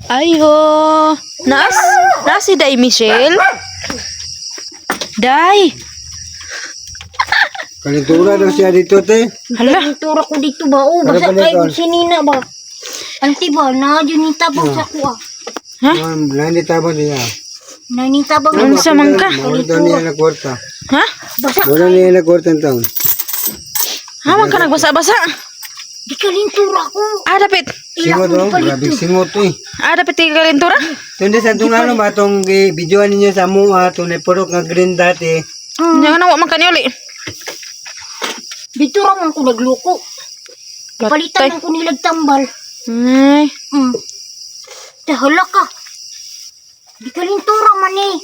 Ayo. Nas si Day Michelle. Day. Kalintura daw siya dito, te. Hala. Kalintura ko dito ba? O, basa kayo sinina ba? Anti ba? Junita ba sa kuha? Ha? Nani tabang niya. Nanita ba? Ano sa mangka? Mawala daw niya na kwarta. Ha? Basa Mawala niya na kwarta ng taon. Haman ka nagbasa-basa. di kalintura ko. Dapit. Singot o. Grabe singot eh. Dapit yung kalintura. Tundi sa itong ano ba, itong videoan ninyo sa mua, itong napurok nga green dati. Yan na, man kaniuli. Dito raman ko nagluko. Palitan lang ko nilag tambal. Ay. Dahala ka. Di kalintura man eh.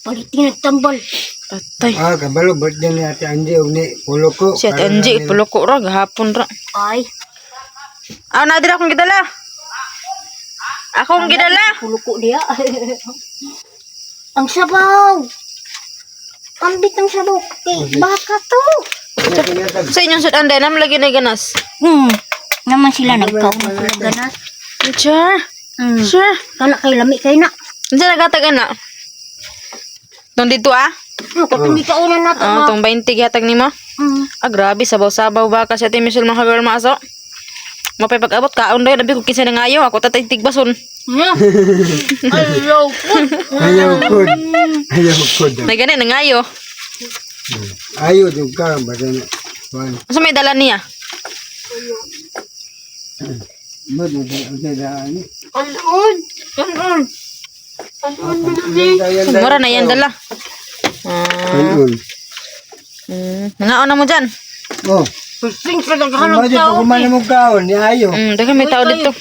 Palitin nagtambal. Patay. Kabalo, birthday ni Ate Angie, og ni pulo ko. Si Ate Angie, pulo ko ra, gahapon ra. Ay. Nadir akong gidala. Akong gidala. Puluko dia. Ang sabaw. Ambit ang sabaw. Baka to. Sa inyong sudan din, naman lagi na ganas. Naman sila nagkaon na sila ganas. Sure. Sure. Kana kay lami kay na. Diyan nagatag na. Tong dito Katong di kaunan na to. tong 20 gihatag nimo. Grabe, sabaw-sabaw ba kasi Ate Michelle mga girl maaso. Mapay pag-abot kaon daw, nabi ko kinsa na ngayo, ako tatay tigbason. Ayaw po. Ayaw ko. Ayaw ko. May gani na ngayo. Ayaw yung ka. Basta na. Asa may dala niya? Alon. Mura na yan dala. Nangaon na mo dyan. Oh. Pusing sa naghanap Bakit tao. pag kumana mo kaon, ni ayaw. Dagan may tao dito.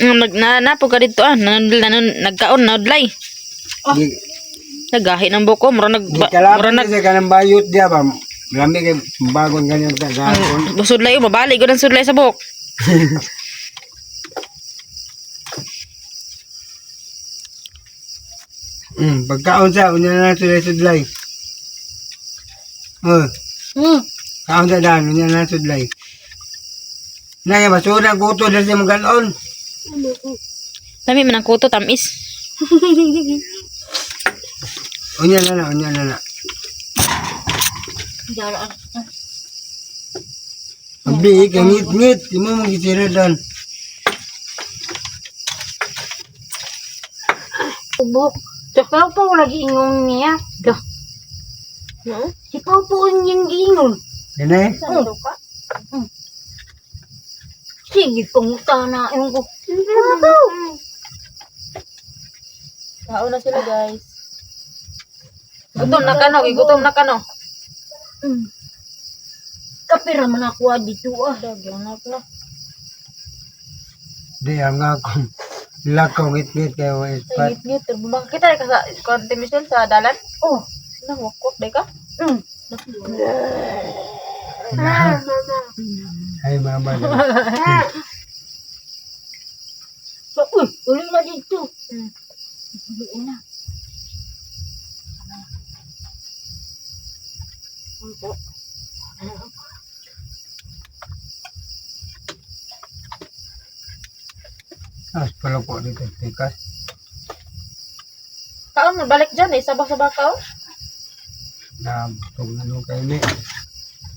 Napo ka dito nagkaon, naudlay. Nagahi ng buko, mura Kalapit sa kanang bayot diya ba? Marami kay bagong ganyan sa gahapon. Sudlay, mabalik ko ng sudlay sa buhok. Pagkaon sa, unya na sudlay-sudlay. Kaon sa daan, unya na sudlay. Naya, basura, kuto na siya maganon. Lami man ang kuto, tamis. Unya na. Abi, ngit-ngit, di mo magisira doon. Ubok. Tsaka po lagi ingong niya. Dah. Si Pao po yung giingon. Yan eh. Sige, panguta na. Ewan ko. Kaon na sila, guys. Gutom na kano, gutom na kano. Kapira man ako dito Daganap na. Di, ang ako. Lakaw, ngit-ngit kayo. Ngit-ngit. Kita ka sa Ate Michelle sa dalan? Oh. Nawakot, day ka? Ay, mama. Uli na dito. Uli na. Pala po dito. Tikas. Kaon mo, balik dyan eh. Sabak-sabak ka Itong ano kayo ni.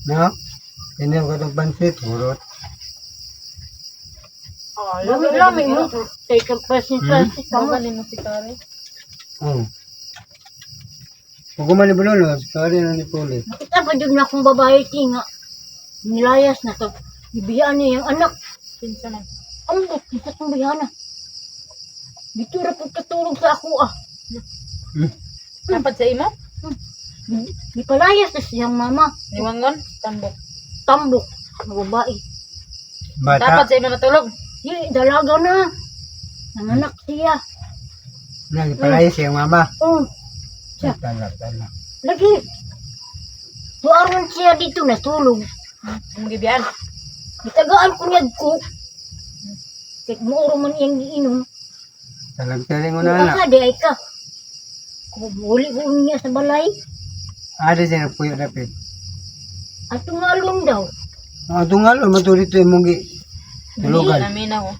No? Kanya ko itong pansit. Hurot. Lami mo. Take a plastic. Magaling mo si Kari. Oo. Kung kumalibulo, sorry na ni Puli. Nakita pa dyan na akong babae tinga. Nilayas na to. Ibiyaan niya yung anak. Pinsa na. Ang bukas ng biyana. Dito na pagkatulog sa ako Dapat sa imo? Di palayas na siyang mama. Niwangon? Tambok. Tambok. Ang babae. Bata. Dapat sa imo natulog? Dalaga na. Nanganak siya. Nagpalayas yung mama. Siya. Tala. Lagi. Tuaron siya dito na tulog. Ang gibian. Itagaan ko niya ko. Kaya mauro man iyang giinom. Talag-taling ko na Asa di ay ka. Kubuli ko niya sa balay. Ada siya na puyo dapit. At tumalong daw. Ang tungalo, matulit ito yung munggi. Tulugan. Namin ako.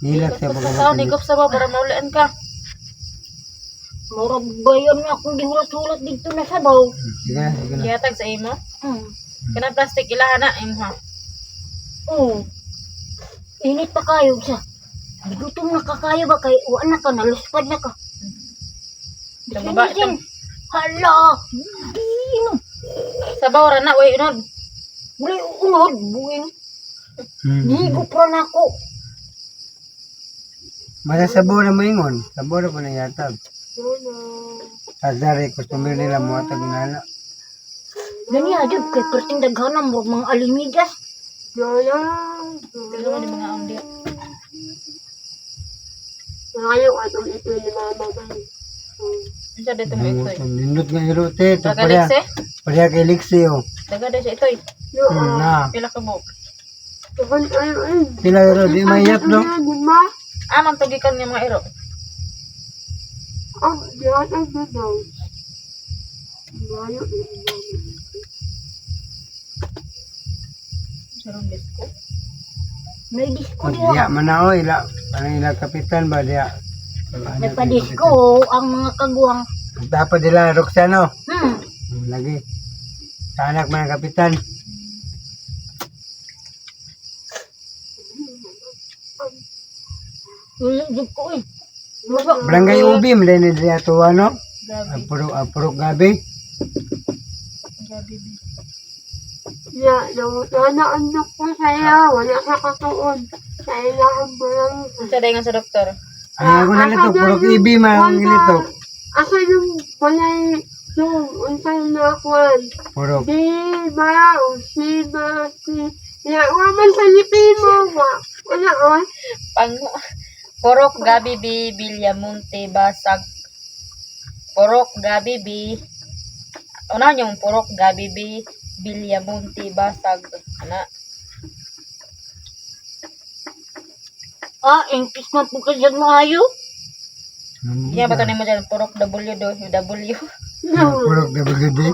Nilak siya Ikot sa taon, ikot sa ba para maulian ka. Murag bayan na akong gihulat-hulat dito na sabaw. Sige na, sige na. Giyatag sa imo. Hmm. Kana plastic ilahan na imo ha. Oo. Init pa kayo sa. Gutom na ka kayo ba kay uwan na ka, naluspad na ka. Itong babae Bisin, itong hala. Inom. sabaw ra na, uy, unod. Buli unod, buwing. Ligo pa na ako. Masasabo na mo ingon. Sabo na po na yatag. Tagdari, customer nila mo atag nana. Gani adib kay perting daghanan mo mga alimigas. Tignan mo ni mga undi. Isa dito mo ito. Nindot nga irote. Ito Daga pareha. diksi? Pareha kay Lixi oh. Daga diksi ito. Na. Pila ka buok. Sila iro, di mayat no? Amang tugikan ng mga iro. Sarong bisko. May disko Kung diya. diya man na oh, ila. Parang ila kapitan ba diya? May padisko ang mga kaguwang. Dapat nila Roxano. Hmm. Lagi. Sa anak man ang kapitan. Ilig ko eh. Barangay Ubi, mali ni diya to ano? Gabi. Purok gabi. Gabi. Nanaanak ko saya, wala sa katuon. Sa ilahan mo lang. Unsa dayon sa doktor? Ay, ako na nito, purok Ibi man ang nito. Asa yung balay yung unsay na kwan. Purok. Di ba, si ba, si... Ya, waman sa lipin mo, wala on. Pang Porok Gabi B Villamonte Basag. Porok Gabi B. Unahan yung Porok Gabi B Villamonte Basag. Ana. Ingkis man po ka dyan maayo. Iya ba tanim mo dyan? Porok W do W. Purok gabi.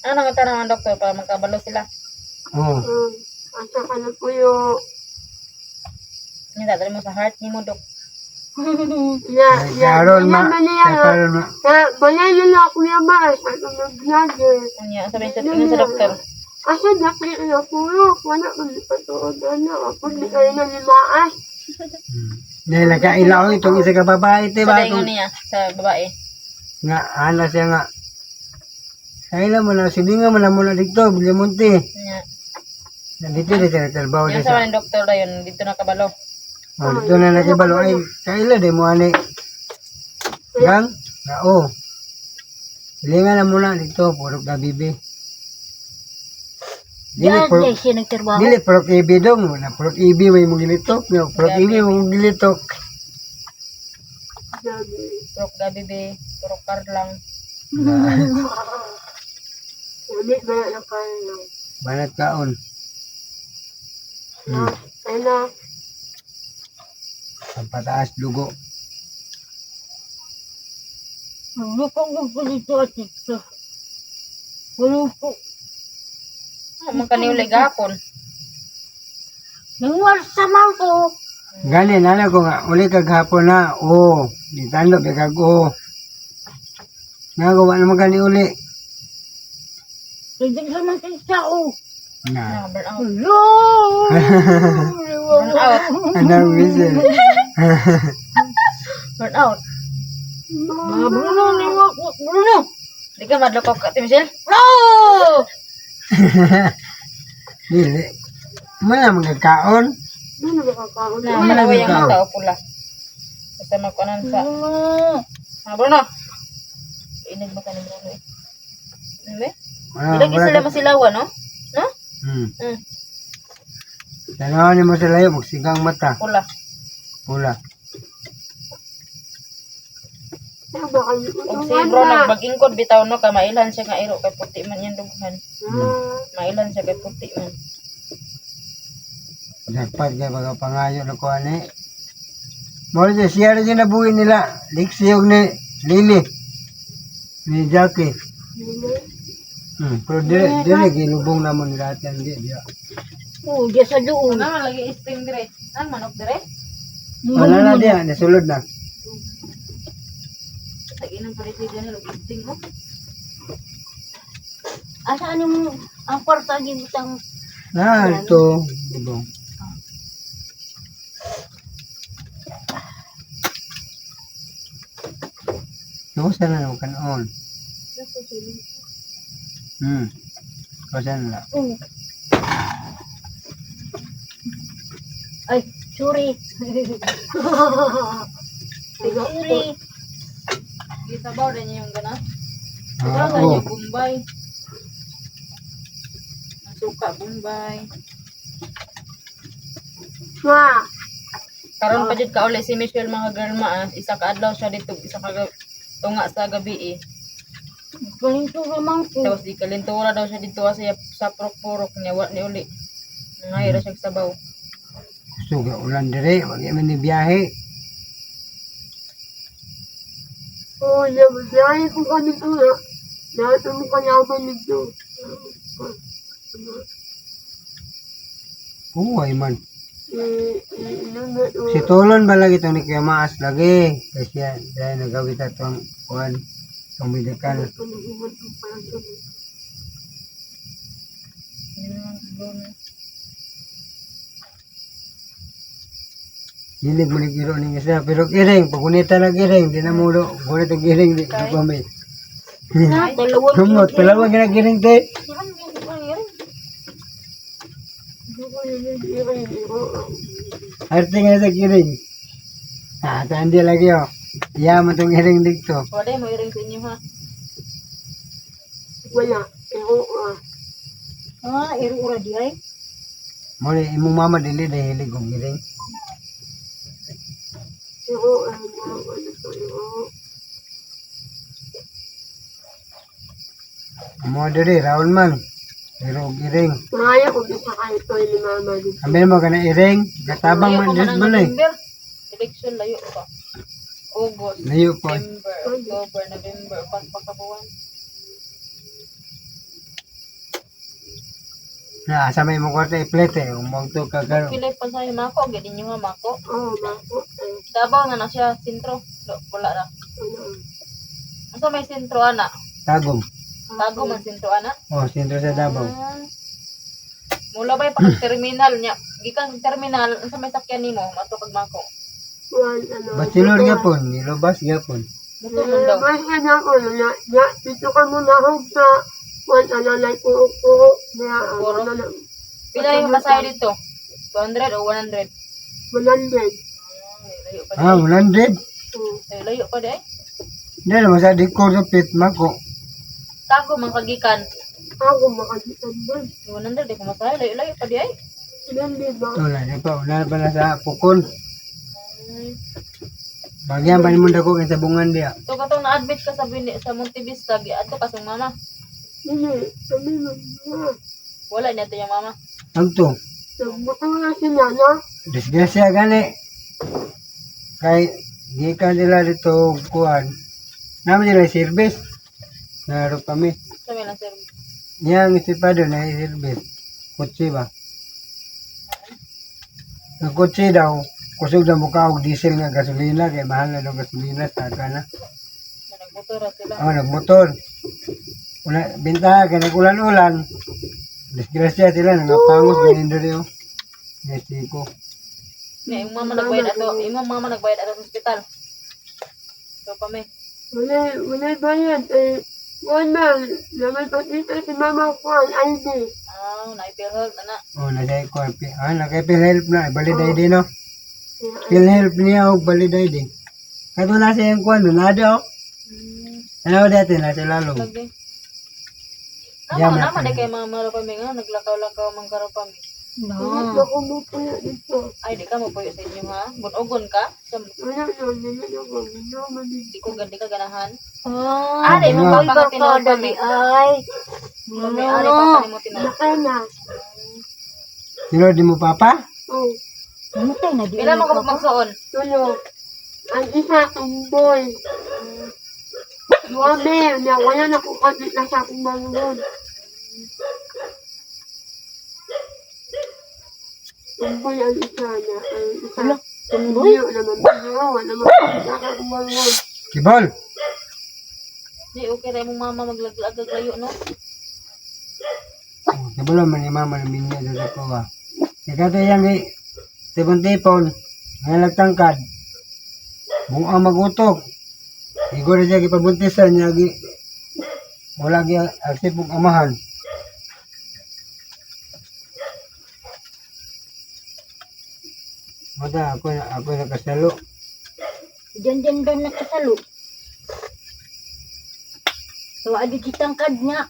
Ano nga tanong ng doktor para magkabalo sila? Oo. Asa ka na po yung... Hindi tatali mo sa heart ni mo dok. Karon ma. niya. Karon ma. Balay nila ako yung maas. Ano nag-vlogger. Ano sabi sa tingin sa doktor? Asa nakli na puro. Wala ko di patuod ano. Ako di kayo na limaas. Dahil nagkailaw itong isa ka babae, Sa diba? daingon niya sa babae. Nga, ana siya nga. Kailan mo na, silingan mo na muna dito, Bilimonte. Nya. Nandito na siya, nagtalbaw na Yung sa siya. ng doktor na yun, dito na kabalo. O, dito na nakibalo. Ay, kailan din mo, ani. Gang? Oo. Silingan na muna dito, purok gabibi. Dili, Yan purok, siya nagtrabaho. dili, purok ibi dong. Na purok ibi, may mong gilitok. No, purok ibi, may mong gilitok. Porok Gabi B, Porok Karlang. Hindi ba na kayo. Banat kaon. Ano? Ang pataas dugo. Ano pa ko dito at ito? Wala po. Magkaniuli gapon. Nangwarsa man ko. Gani, nana ko nga, uli kag hapon na, oo. Di tando, kag oo. Nagawa naman gani uli. Hindi ka man kayo sao. Na, Burn out. Hello! Burn out. anong whistle. Burn out. Mga Bruno, niwak, Bruno! Di ka madlokok ka, Timsil? No! Dili. Mala magkakaon. Ano ba kakaon? Na, Wala malaway na ang tao. tao pula. Basta magkunan sa... Bruno! Bruno! Inig mo ka ni Bruno eh. Ano eh? Wala, Ilagi sila masilawan, no? No? Hmm. Tanawan ni mo sa layo, magsigang mata. Pula. Pula. Tama kayo. Ug si bro nagbag-ingkod bitaw no ka mailan siya nga iro kay puti man yan dughan. Mailan siya kay puti man. Dapat kay baga pangayo na ko ani. Mo siya rin yung nabuhin nila. Liksiyog ni Lily. Ni Jackie. Pero dire ginubong namon lahat yan di. Oh, diya sa doon. Ano man lagi steam dire? Ang manok dire? Wala na diya, nasulod na. Taginang pa rin siya na lagi steam mo. Asa mo ang kwarta gibutang Ito. Bubong. Kau na naman kanon. Kau na. Ay, sorry. Sorry. Kita ba rin yung gana? Ah, Wala oo. yung Bombay. Ang suka Bombay. Ma, Karon pa jud ka uli si Michelle mga girl ma, isa ka adlaw siya dito, isa ka tunga sa gabi eh. Galing to naman ko. Tapos di kalintura daw siya dito sa purok-purok niya, wa ni uli. Ngayra siya sa sabaw. Suga ulan dire, wag man ni biyahe. oh, nabiyahe ko kami ito na. Lahat mo kayaman nito. Uy man. Ilan Si Tolon ba lagi itong nikiamaas lagi. Kasi dahil nagawit itong kuhan. Itong medical. Hilig mo ni Giro ni isa. Pero giring, pag kunita na giring, di na mulo. Kunita giring, di na pa may. Na, dalawang Kumot, palawang ginagiring tayo. Arte nga sa giring. Tandi lagi oh. Yaman itong giring dito. Wala mo iring sa inyo ha. Wala. iro-ura di ay. Muli, imong mama dili dahil hilig kong giring. Mo diri, raon man. Pero giring. Kaya ko bisa kayo ito ni mama dito. Ambil mo ka na iring. Gatabang man dis balay. Election layo pa. August, Layo pa. September, October, November, pagpakabuwan. Asa may mo kwarta iplete. Umong to kagaro. Pilay pa sa'yo mako, gadi nyo nga mako. Oo, mako. Dabaw nga na siya, sentro. Wala na. Asa may sentro ana? Tagom. Bago man sentro ana? Oh, sentro sa Davao. Mula ba pa terminal niya? Gikan terminal, asa may sakyan nimo? Mato kag mako. Bachelor gapon, nilobas gapon. Muto man daw. Mas na ako na dito ka muna ako sa alalay ko. Puro. Pila yung masahe dito? 200 o 100? Malandeg. Layo pa Ah, 100. Layo pa di ay. Dahil mo sa dikor sa pit mako. Tago man kagikan. Ako makagitan ba? 100 di ko masahe, layo pa di ay. Malandeg ba? Wala na pa, wala pa na sa pukon. Bagyan pa ni mo dako sa bungan dia. To katong na-admit ka sa sa Monte Vista, ato ka sa mama. Hindi, sabi mo na. Wala na to yung mama. Agto. Nagmakawala si Nana. Disgrasya gani. Kay gikan nila dito kuan. Namin nila service. Naroon kami. Sa may lang sir. Yang isipado na service. Kutsi ba? Ang kutsi daw, kusog na mukha og diesel nga gasolina kay mahal na daw gasolina sa kana. Nagmotora sila. Oh, nagmotor. Una bintaha kay nagulan-ulan. Disgrasya sila nangapangos ganin diri oh. Mexico. Nga, yung mama nagbayad ato. Yung mama nagbayad ato sa hospital. So kami. Wala bayad. Wala. Naman pagkita si Mama ko ang ID. Naipil health, ana. Oh, nasay ko. Nakay PhilHealth na. Baliday din no. PhilHealth niya og baliday din. Kato na siya yung kuwan, nado. Ano dati na sa lalo. Lagi. Yeah, Nama, man. nama na kay mga maro kami nga. Naglakaw-lakaw mga karo kami. Bakit ako mo po yan dito? Ay, di ka mo puyo sa inyo ha. Bunogon ka. Wala na, naman ako. Naman Di ko gandi ka ganahan. Ah, di mo Ay, papa nga tinuod pa mi. ay. May ari papa ni mo tinuod. Nakay na. Sino di mo papa? Oh, Namatay na di. Pila mo ka magsuon? tulo. Ang isa tumboy. Wabe, na wala na ko kapit na sa akong bangon. Tumboy ang isa na. Ang isa. Tumboy? Hindi naman. Wala naman kapit na sa akong bangon. Kibol. Di okay tayo mong mama maglaglag layo no. Kibol man ni mama na minya doon ko ha. Ikaw tayo yan kay tipon-tipon. Ngayon nagtangkad. Bunga magutok. Igo na siya kipabuntisan niya. Wala siya agsipong amahan. Mata, ako nakasalo. Diyan daw nakasalo. So, adi kitangkad nga.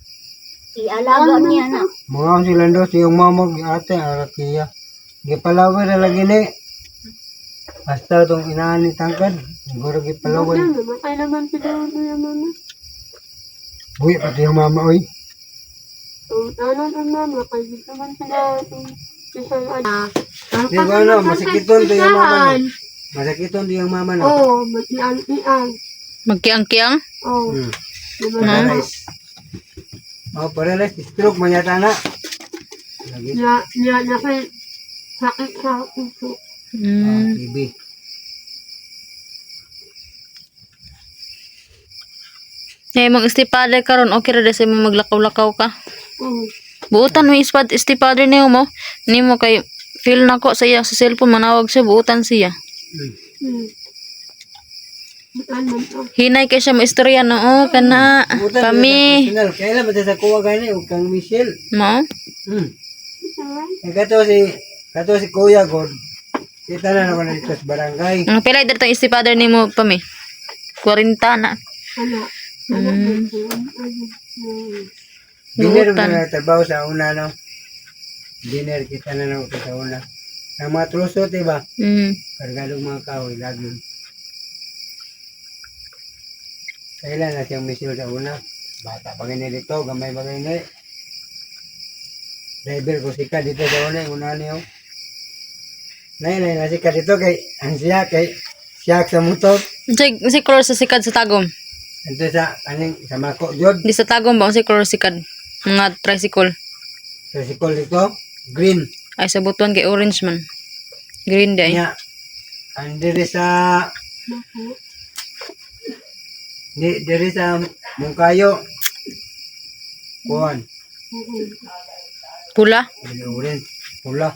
Ialaga niya na. Mga sila daw siyang mamag ate arakiya. Gipalaway na lagi ni. Basta itong inaan ni tangkad. Siguro gipalaway. Wala naman. Ay naman pinawag na yung mama. Uy, pati yung mama oy. Ano ang mama? Kaya dito man sila isang ano. Di ba ano, masakiton to yung mama no. Masakiton to yung mama no. Oo, matiang-tiang. Magkiang-kiang? Oo. Hmm. Paralyzed. Paralyzed. Stroke man yata na. Lagi. Na kay sakit sa puso. TB. Eh, mag-stepfather ka ron. Okay ra sa mo maglakaw-lakaw ka. Oo. Buutan mo yung stepfather niyo mo. Ni mo kay feel na ko sa iya sa cellphone manawag siya. Buutan siya. Ano to? Hinay kay siya mo istorya no. Oh, kana. Kami. Kailan ba sa kuha gani? Huwag kang Michelle. Mo? Kato si Kuya God. Kita na naman dito sa barangay. Ang pilay dito yung stepfather ni mo pa mi. 40 na. Ano? Dinner mo Buutan. na trabaho sa una no. Dinner kita na naman sa una. Ang mga truso, diba? Kargadong mga kahoy, lagi. Kailan na siyang misil sa una? Bata pa ganyan dito, gamay pa ganyan. Driver ko sika dito sa una, yung una niyo. Nay, nasika dito kay, ang siyak sa motor. Si color sa sikad sa tagom. Ito sa, sa Mako, Jod. Di sa tagom ba si color sikad. Mga tricycle. Sa sikol dito, green. Ay sa butuan kay orange man. Green day. Nya, andiri sa, diri sa Mungkayo. Kuhan. Pula. Orange, pula.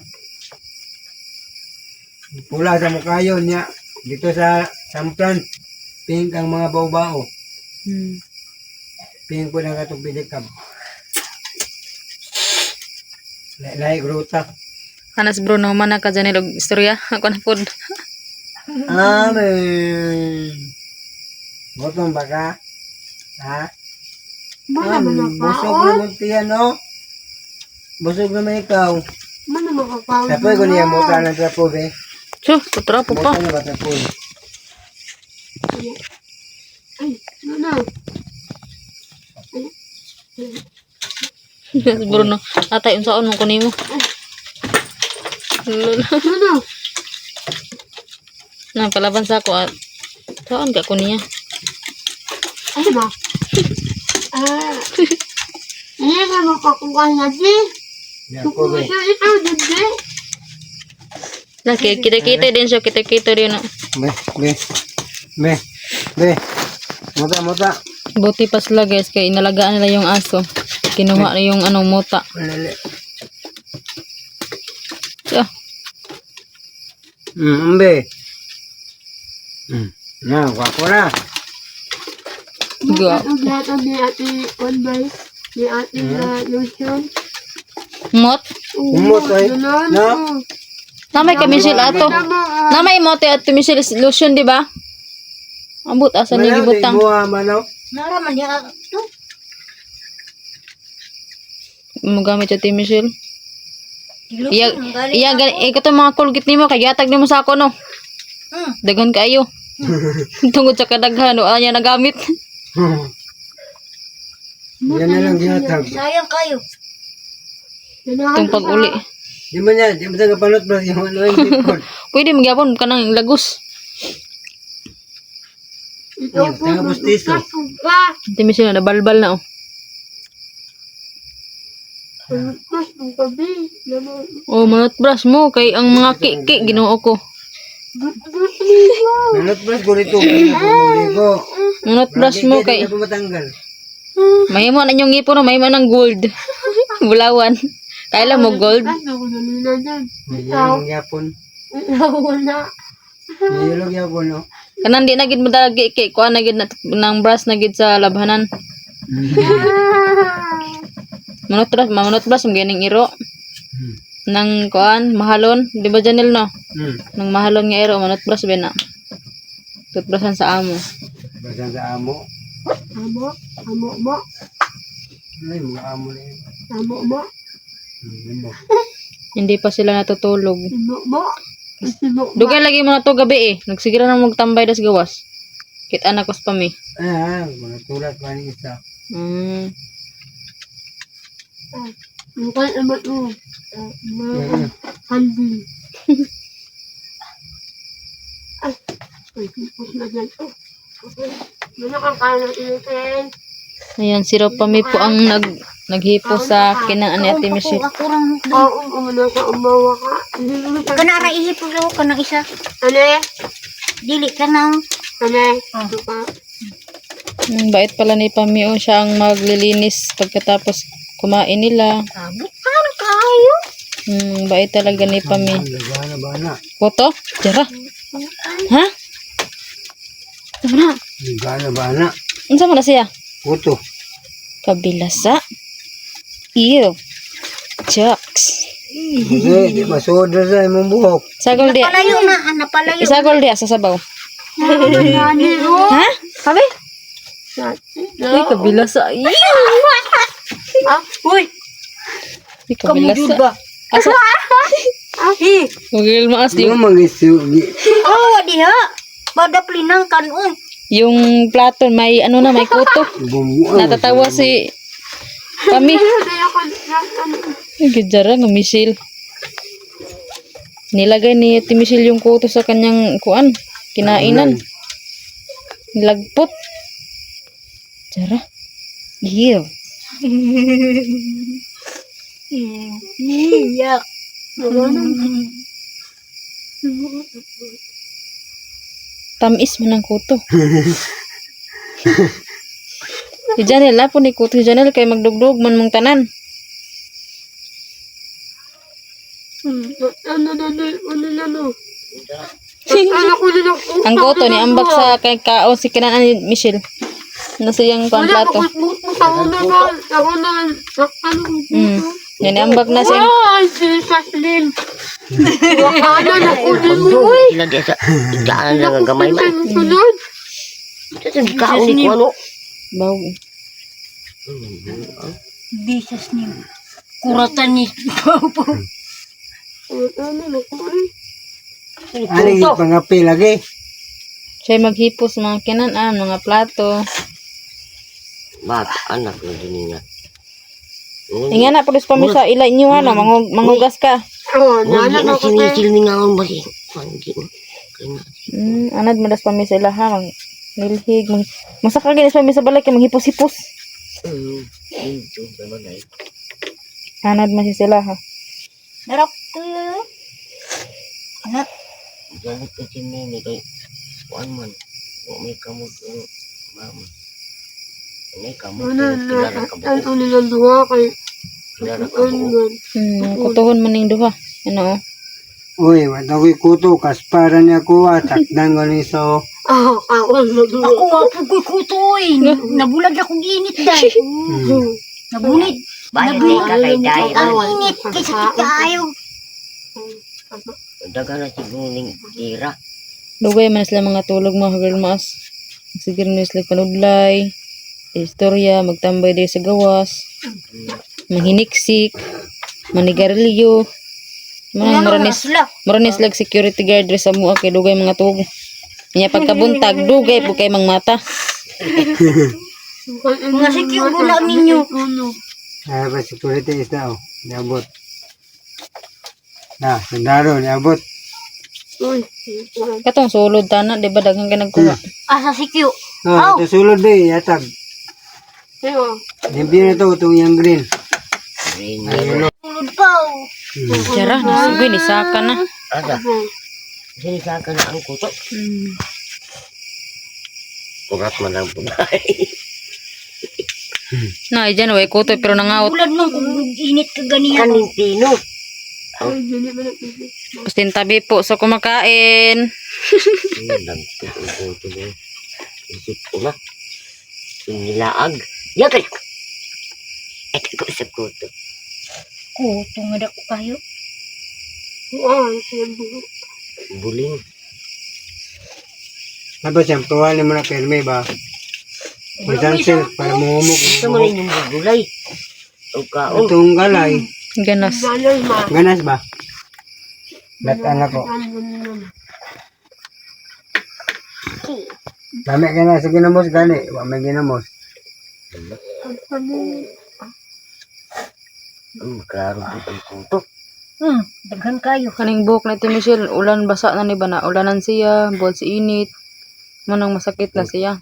Pula sa Mungkayo niya. Dito sa Samplan, pink ang mga bao-bao. Pink po na katong pilikab. Lahi gruta. Anas bro na humana ka dyan nilog istorya. Ako na po. Amen. Botong ba ka? Ha? Mana man Busog nakaon? naman tiyan, no? Busog naman ikaw. Mana makakaon? Tapoy ko niya muta ng trapo, be. So, putrapo pa. Muta na ba trapo? Ay, ano? Yes, Bruno. Atay, unsaon mo kunin mo. Ano? Na, palaban sa ako. Saan ka kuniya? Ay, ma. Hindi ka makakuha na, di. Di ako, be. Sa ikaw, di. Laki, kita-kita din siya. Kita-kita din. No? Be. Muta. Buti pa sila guys. Kaya inalagaan nila yung aso. Kinuha na yung muta. Malali. So, Be. Na, wako na. Gwa. Ang lahat ang ni ate Conbay, ni ate Lucian. Mot. Umot, ay. No? Namay kay Michelle ato. Namay mote at Michelle lotion, di ba? Ambot asa ni gibutang. Buha mano. Naraman niya ito. Magamit yung Michelle. Iya gani ikaw to mga Colgate nimo kay yatag nimo sa ako no. Dagan kaayo. Tungod sa kadaghan o anya nagamit. Yan na lang ginatag. Sayang kayo. Tung pag-uli. Di man yan, di man sa kapalot bro, yung ano yung tipon. Pwede magyapon ka ng lagos. Yung tanga pustiso. Hindi mo sila nabalbal na oh. Mas ang gabi. Oh, manot brush mo kay ang mga kiki ginoo ko. Nanot bro, gurito. Gurito. Manot brush mo kay Hindi ka matanggal. mahimo na yung ngipon no, mahimo ng gold. Bulawan. Kailan mo gold? Ako namin na dyan. May yelong yapon. Wala. May yelong yapon, no? Kanan di na gid madagi kay kuan na gid nang brush na gid sa labhanan. Manot brush mo gining iro. Nang kuan mahalon, di ba Janel no? Nang mahalon nga iro manot brush ba na. Tutbrushan sa amo. Basan sa amo. Amo mo. Ay, mga amo na yun. Amo mo. Ano? Hindi pa sila natutulog. Amo mo. Dugay lagi mo na to gabi eh. Nagsigira na magtambay das gawas. Kita anak ko sa pami. Mga tulat pa ni isa. Bukan naman mo. Mga handi. Ay, pipos na dyan. Ano kang kanan initin? Ayan, si Pami po ang naghipo sa kinaan ni Ate Michelle. Ako rang Oo, umuna ka, umawa ka. kanara ihipon daw ka ng isa. Ane? Dili ka nang Ane? Ito ka. Bait pala ni Pami o siya ang maglilinis pagkatapos kumain nila. abot ka kayo. Bait talaga ni Pami. Bana. Koto? Jara. Ha? Ano na? Bana. Unsa man na siya? Kuto. Kabilasa. Ew. Jokes. Hindi, di masodra sa imong buhok. Sagol dia. Palayo na, napalayo. Isagol dia sa sabaw. Nani mo? Ha? Sabi? Uy, kabilasa. Ew. Uy! Uy, kabilasa. Asa? Ahi! Ugil maas Di yung, mo magisugi. Oh, diha. Badaplinang kan uy. yung plato may ano na may kuto. Bumuang. Natatawa si Pami. Kaya ko, Ay, gijara ng misil. Nilagay ni Ate Michelle yung kuto sa kanyang kuan. Kinainan. Nilagpot. Jara. Ew. Iyak. Tamis man ang kuto. Si Janel na po ni kuto si Janel kay magdugdug man mong tanan. Ano? Ano ko din ako? Ang kuto ni ambak sa kay kaon si kinaan ni Michelle. Nasa yung kuan Wala, plato. bakit mo sa una ba? Ako na, ano ko dito? Yan ambak na siya. Ay, Jesus Lin. Wakanan ako din mo eh. Sila dia sa daan lang ang gamay man. Sunod. Sa kaon ni ko ano. Baw. Bisas ni kuratan ni Papa. Ano ko eh. Ano yung pangapi lagi? Siya maghipos mga kinaan, mga plato. Bak anak na din niya. Inga na pulis pa mi sa ila inyo ano, mangugas ka. Oh, Wala nanak na ako eh. sinisil ni ngaon ba si Panggi. Kaya Anad madas pa mi sa ila ha, nilhig. Masak ka ginis pa mi sa balay kay maghipos-hipos. ito naman ay. Anad man si sila ha. Darap tuyo. Anak, Galit ka si Nene kay kuan man. May kamot yung mama. May kamot Ano yung na, kilala ka ano buo. nilang duha kay Kilala ka ano buo. man. Kutuhon man ning duha. Ano? Uy, watakoy kuto, kaspara niya kuha, takdang ko ni so. Ah, kaon na duha. ako mapugoy kutoy. Nabulag akong init dahil. Nabunit. Bakit di ka kay Day? Ang init kay sakit kaayo. Daga na siguro ning kira. Dugay man sila mga tulog mga girl mas. Siguro na sila panudlay. Istorya, magtambay din sa gawas. Mahiniksik. Manigarilyo. Mga muranis lag security guard rin sa mua kay dugay mga tubo. Nya pagkabuntag dugay po kay mga mata. Mga sikyo gula ninyo. Ay, ba, security is na, oh. Niabot. Na, sandaro, niabot. Uy. Katong sulod tana, di ba daghang ka nagkuha. Asa sikyo. Oh, ito sulod ba yatag. Ayo. Limpyo na to, itong yung green. Green. Tulod pa. Tiyara, nasugoy ni saka na. Asa? Sini sa akin ang kuto. Pugat man lang po. Na, dyan, way kutoy pero nangaot. Ulad mo kung init ka ganiyan. Kaning pino. Ay, hindi mo na pili. Pustin tabi po sa kumakain. Kuto mo. Isip ko na. Inilaag. Yakay. Ito ko sa kuto. Kuto nga dako kayo. Oo, siya buhok. Buling. Ano siyang tuwalin mo na perme ba? Magsansil, para mumumog. Ito mo rin yung gulay. O kaon. Itong galay, Ganas. Balay ma. ganas ba? Datan ako. Ano naman. Dami ka na sa ginamos gani, wa may ginamos. Klaro po ang kuto. Daghan kayo. Kaning buhok na ti Michelle, ulan basa na ni ba na? Ulanan siya, buwan si init. Manang masakit na siya.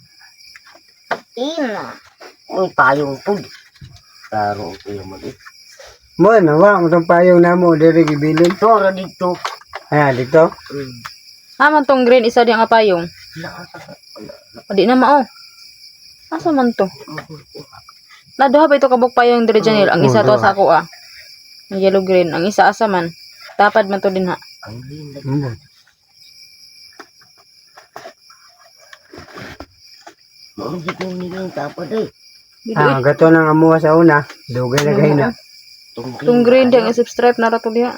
Ina. May payong po. Klaro po naman eh. Mo na wa mo tong payong namo diri gibilin. Tora dito. Ayan dito. Man tong green isa di ang apayong. O di na mao. Asa man to? Naduha ba ito kabuk payong diri Janil? Ang isa to sa ako ah. Ang yellow green. Ang isa asa man. Tapad man to din ha. Ang linda. Maunggit mo nila yung tapad eh. Ah, gato nang amuha sa una, dugay na gahina. Tong green di ang isip stripe na rato diha.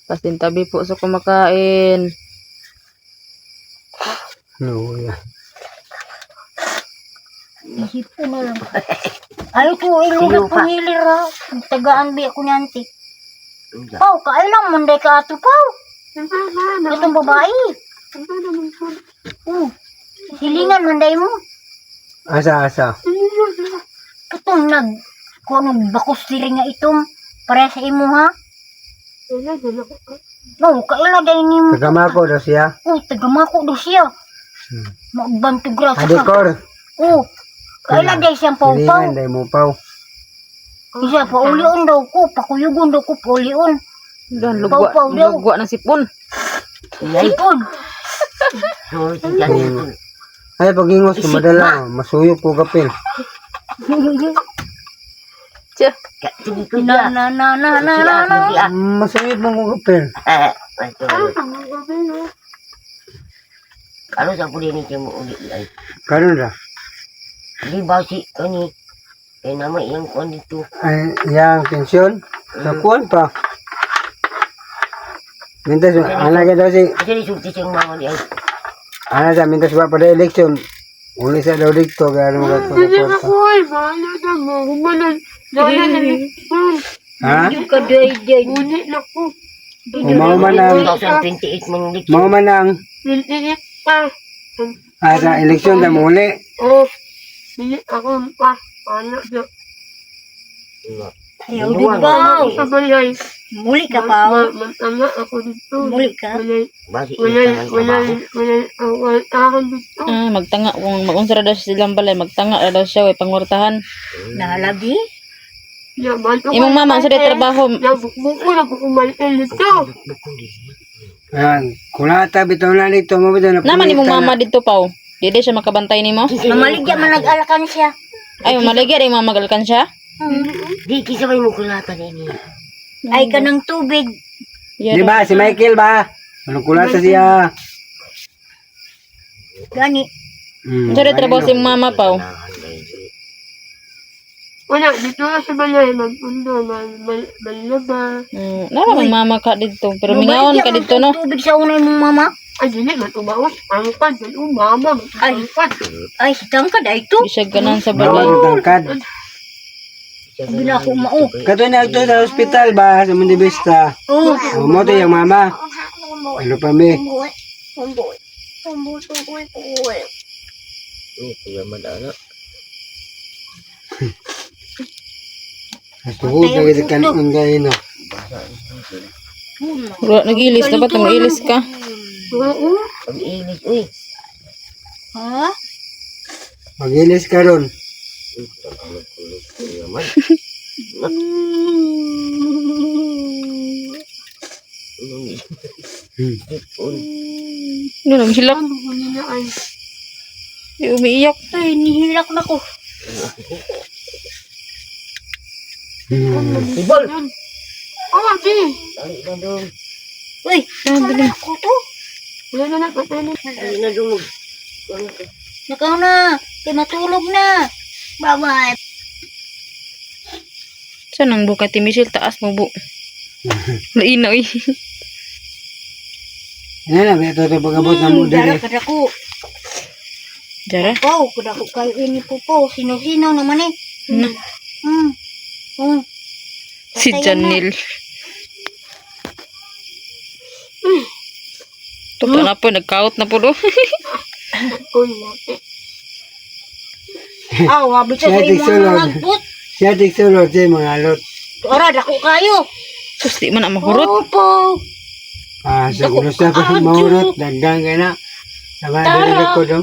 Pastin tabi po sa kumakain. No, yeah. Isip ko na lang. Ay ko, ilugay ko nilira. Tagaan bi ako niyanti. Pau, kailang munday ka ato, Pau. Itong babae. Hilingan munday mo. Asa. Itong kung bakos diri nga itong para sa imo ha. No, kailagay ni mo. Tagamako daw siya. Tagamako do siya. Magbantu gra sa ka. Adikor. Kailagay siyang pau-pau. Silingan day mo paw. Isa pa ulion daw ko, pakuyugon daw ko ulion. Dan lugwa, Pau-pau daw. lugwa ng sipon. Sipon. Ay pagingos ko madala, masuyop ko kapil. Tiya. Na. Masuyop mo ko kapil. Kalau sa puli ni kamu uli ay. Karon ra. Di ba si ani? Eh nama yang kon itu. Ay yang pensyon sa kuan pa. Mintas alaga daw si Jadi sulti sing mama di ay. ana sa mintas ba pada election. Uli sa daw dito garo mga Hindi na ko ay. Bahala na mo. Humanan. Dahil na Ha? Yung kaday-day. Ulit na ko. Mao man ang 2028 man ulit. mao man ang Niliit pa. sa eleksyon na muli. Oh. Niliit ako pa. Ano na. Ayaw di ba? Sa balay. Muli ka pa. Matama ako dito. Muli ka. Basi Wala ako dito. Magtanga kung magunsara daw silang balay, magtanga daw siya way pangurtahan. Nalagi? Imong mama sa trabaho. Nabukbuko na kukumalin dito. Ayan, kulata bitaw na dito mo bitaw na. Naman imong mama dito paw. Dili siya makabantay nimo. Mamaligya man nag-alakan siya. Ay maligya rin mga magalkan siya. Di kisa may mukulatan ini. Ay ka ng tubig. Di ba si Michael ba? Anong kulata siya? Gani. Sa trabaho si mama paw. Wala, dito na sa balay. Magpundo, malaba. Naman mama ka dito pero mingaon ka dito no. Tubig sa unay mong mama. Ay, dili man umawas. Ang pan, umama. Ay. Ang pan. Ay, tangkad ay ito. Di siya ganan sa Mama balay. ng tangkad. Sabi na ako mao. Kato na ito sa ospital ba? Sa Mundibista. Oh. Mo to yung mama. Ano pa mi? Kuya madana. Tuhod na kita kanon kayo no. Wala, nag-ilis. Dapat nag-ilis ka. Oo. Pag-inis, uy. Ha? Magilis ka ron. Kuya man. Ano, naghilak. Ano ko nila ay. Di umiiyak. Ay, nihilak na ko. Ibol! Oh, di. Dali na dong. Uy, dali ako to. Wala na na. Wala na. Dali na dong. Nakaw na. Kaya matulog na. Bye-bye. Saan ang buka ti Michelle? Taas mo bu. Laina eh. Yan na, ito ito pagkabot na mo Dara dali. kada ko. Jara. Pau, kada ko kayo ini po po. Sino-sino naman eh. Ano? Si Janil. Tuka na po. Nag-count na po do. Uy, natin. Ah, wabi siya sa Siya, imong tigsulod. mga nagbut. Siya tigsulod siya mga alot. Ara, dako kayo. Sus, di man na mahurot. Opo. Sa gusto pa mahurot. Daggang ka na. Sama dali ko do.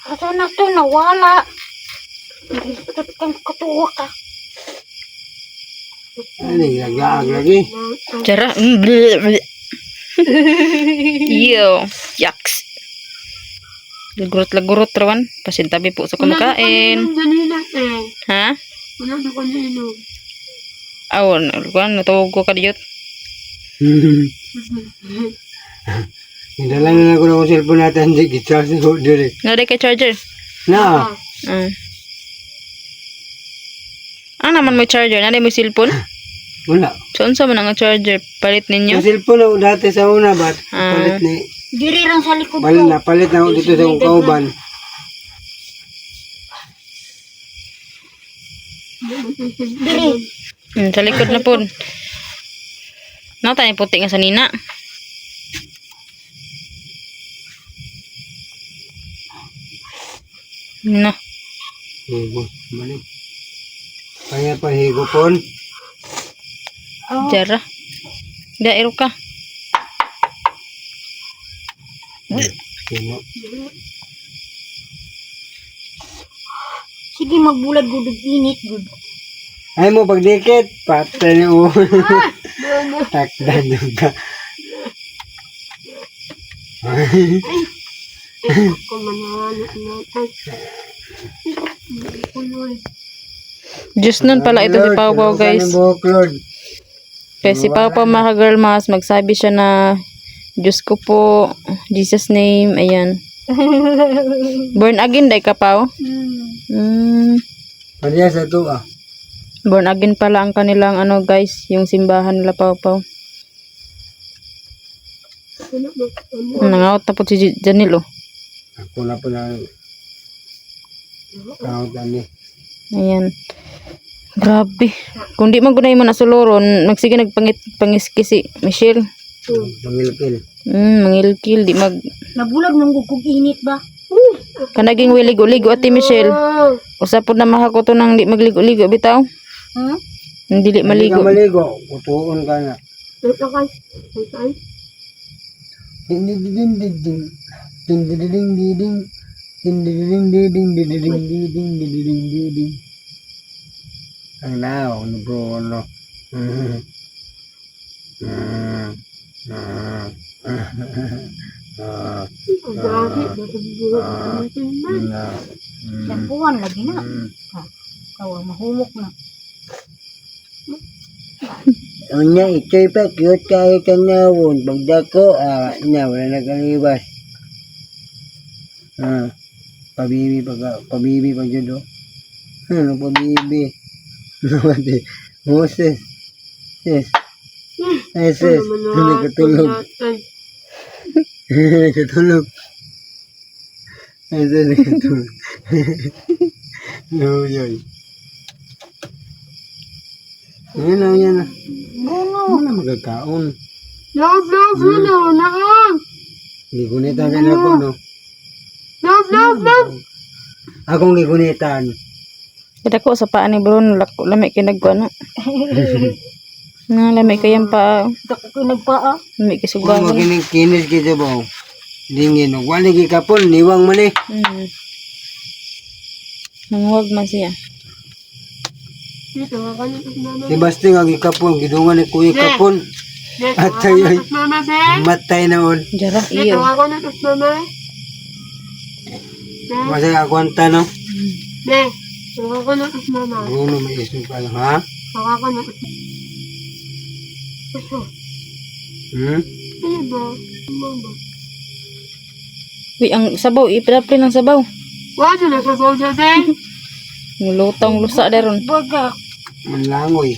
Asa na to, nawala. Katuwa ka. Ano, lagaag lagi. Jara. Yo. Yaks. Lagurot-lagurot rawan. Pasintabi po sa kumakain. Ganina eh. Ha? Wala na kanino. Awon. Kuan, natawag ko ka diyot. Hindala na ako ng cellphone natin. Hindi kita sa diri. Nga kay charger. Na. Ah, naman may charger. Nari may cellphone. Wala. Saan sa man ang charger? Palit ninyo? Yung cellphone ako dati sa una ba? Ah. Palit ni. Diri lang sa likod Palit ko. na. Palit na ako dito sa kauban. Diri. Sa likod na po. Nata ni puti nga sa nina. Na. Higo. Balik. Kaya pa higupon. Jara. Dairo ka. Sino? Sige, magbulag gudog init gud. Ay mo pagdikit. Patay ni ulo. Takdan yung ka. Kumanalo natin. Kuloy. Diyos nun pala ito si Pau Pau guys. Buhok, Lord. Kaya si Pau Pau mga girl mas magsabi siya na Diyos ko po, Jesus name, ayan. Born again day ka Pau? Padiya sa ito ah. Born again pala ang kanilang ano guys, yung simbahan nila Pau Pau. Nangaot na po si Janil oh. Ako na po na count ani. Ayan. Grabe. Kung di man gunay mo na suluron, nagsige nagpangiski si Michelle. Pangilkil. Mangilkil, di mag... Nabulag nung gugog init ba? Kanaging wiligo-ligo ati Michelle. Usapod na mahako to nang di magligo-ligo bitaw. Hmm? Hindi di Maligo. maligo. Maligo. Kutuon ka na. Ito kay. Ito ay. Ding ding ding ding ding. Ding ding ding ding ding. Ding ding ding ding ding ding ding ding ding ding ding ding. Ang lao no bro no. Ang gahi. Nataburo natin man. Lampuan lagi na. Kawa mahumok na. Unya ito'y pa cute kayo tanawon. Pagdako na wala nagaliwas. Pabibi pag judo. Ano pabibi? Moses. Yes. Ay, sis. Hindi katulog. Hindi katulog. Ay, sis. Hindi katulog. No, yun. Yan na, yan na. Ano na magkakaon? Love, love, love, love. Hindi gunitan ka na ako, no? Love, love, love. Akong gigunitan. Kita ko sa paa ni Bruno, lami kinagwa no. Nga, lami kayang paa. Dako ko nagpaa. Lami Kung kisugawan. magkinis kita ba? Dingin. Wala gikapon, niwang man eh. Nangwag man siya. Dito, ako na ito, mama. Si Basti nga gikapon, gidungan ni Kuya kapon. Dito, At ako na ay, ito, mama, be. matay na on. Jara, Dito, iyo. ako na ito, mama. Masaya ako ang tanong. Be, ako na ito, mama. Bruno, may iso ka lang, ha? Ako na ito. Ito, Hmm? ano ba? Mama. Uy, ang sabaw, ipilapli ng sabaw. Wala na sa bawda, be. Lutang lusa daron. Baga. Manlangoy.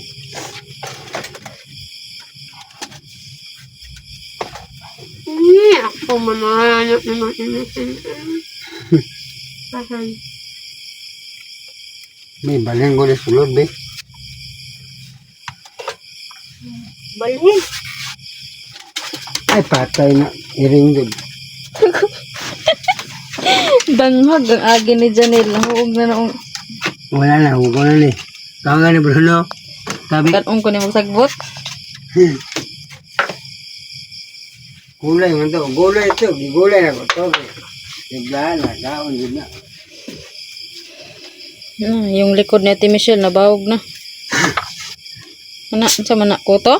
Ako manahanap ng mga innocent. Asan? May baling ko na sulod, be. Balhin. Ay, patay na. Iring din. Danghag ang agi ni Janelle. Nahuog na naong. Wala na, huwag ko na ni. Kaya nga ni Bruno. Sabi, Kanong ko ni magsagbot. gulay man to. Gulay ito. Gigulay na ko to. Tiglaan na. Daon yun na. Yung likod ni Ate Michelle nabawog na. Ana, sa man ko to?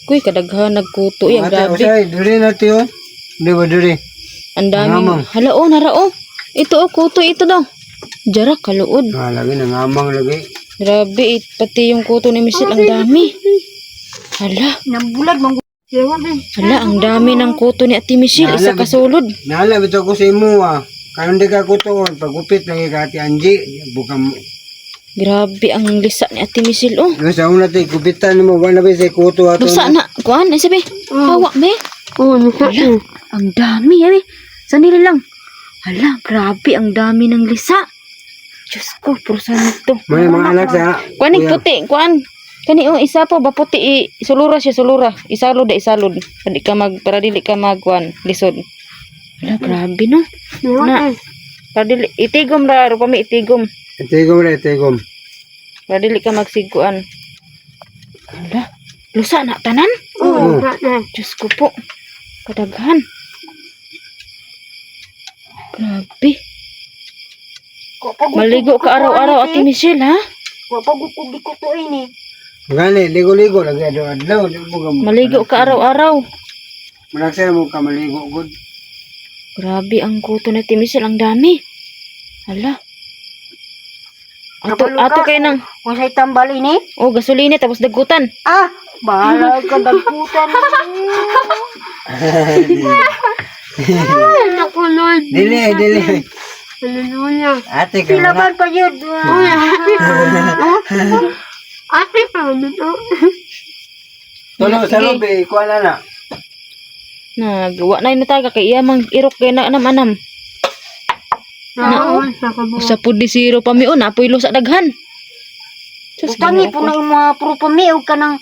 Kuy, kadaghan nagkuto. Yung Ate, grabe. usay. Duri na tiyo. Di ba duri? Ang daming. Ngamang. Hala, oh, nara, oh. Ito, oh, kuto, ito daw. Jara, kaluod. Lagi na ngamang lagi. Grabe, pati yung kuto ni Michelle, ang dami. Hala, Nambulag mong Ewan, be. hala, ang dami ng kuto ni Ate Michelle. Isa kasulod. Naalala ito ko sa imo ah. Kaya hindi ka kutuon. Pagupit lagi ka Ate Angie. Bukang mo. Grabe, ang lisa ni Ate Michelle, oh. Sa una tayo, kupitan mo. Wala ba sa kuto ato Lusa na, kuan, ay sabi. Hawak, be. Oo, nasa Hala, ang dami, ay. Sanili lang. Hala, grabe, ang dami ng lisa. Diyos ko, purusan ito. May mga anak sa... Kuan ni puti, kuan. Kani oh isa po ba puti sulura siya sulura. Isalod isalod. Para dili ka magkuan lisod. Wala grabe no. Na. Para dili itigom ra ro pami itigom. Itigom na, itigom. Para dili ka magsiguan. Wala. Lusa na tanan. Oo, nasa. Diyos ko po. Kadaghan. Grabe. Maligo ka araw-araw Ate Michelle ha? Wapagupog ko to ini. Gani, ligo-ligo. Lagi adlaw. Maligo ka araw-araw. Malaksaya mo ka maligo. Good. Grabe ang kuto na Ate Michelle, ang dami. Hala. Ato kayo ng Kung sa'y tambal ini. oh, gasolina tapos dagutan. Ah, bahala ka dagkutan. Ay, naku, Lord. Dili, dili. Hallelujah. Ate ka Sila mga. man pa yun. Ate, paano to? Tulo sa lobby. Kuha na na. Nagawa na taga kay iya mang irok kay na anam-anam. Oo, sa kabo. Sa pud di zero pa miun apoy lo sa daghan. Sus, Tangi po na yung mga puro pamiog ka ng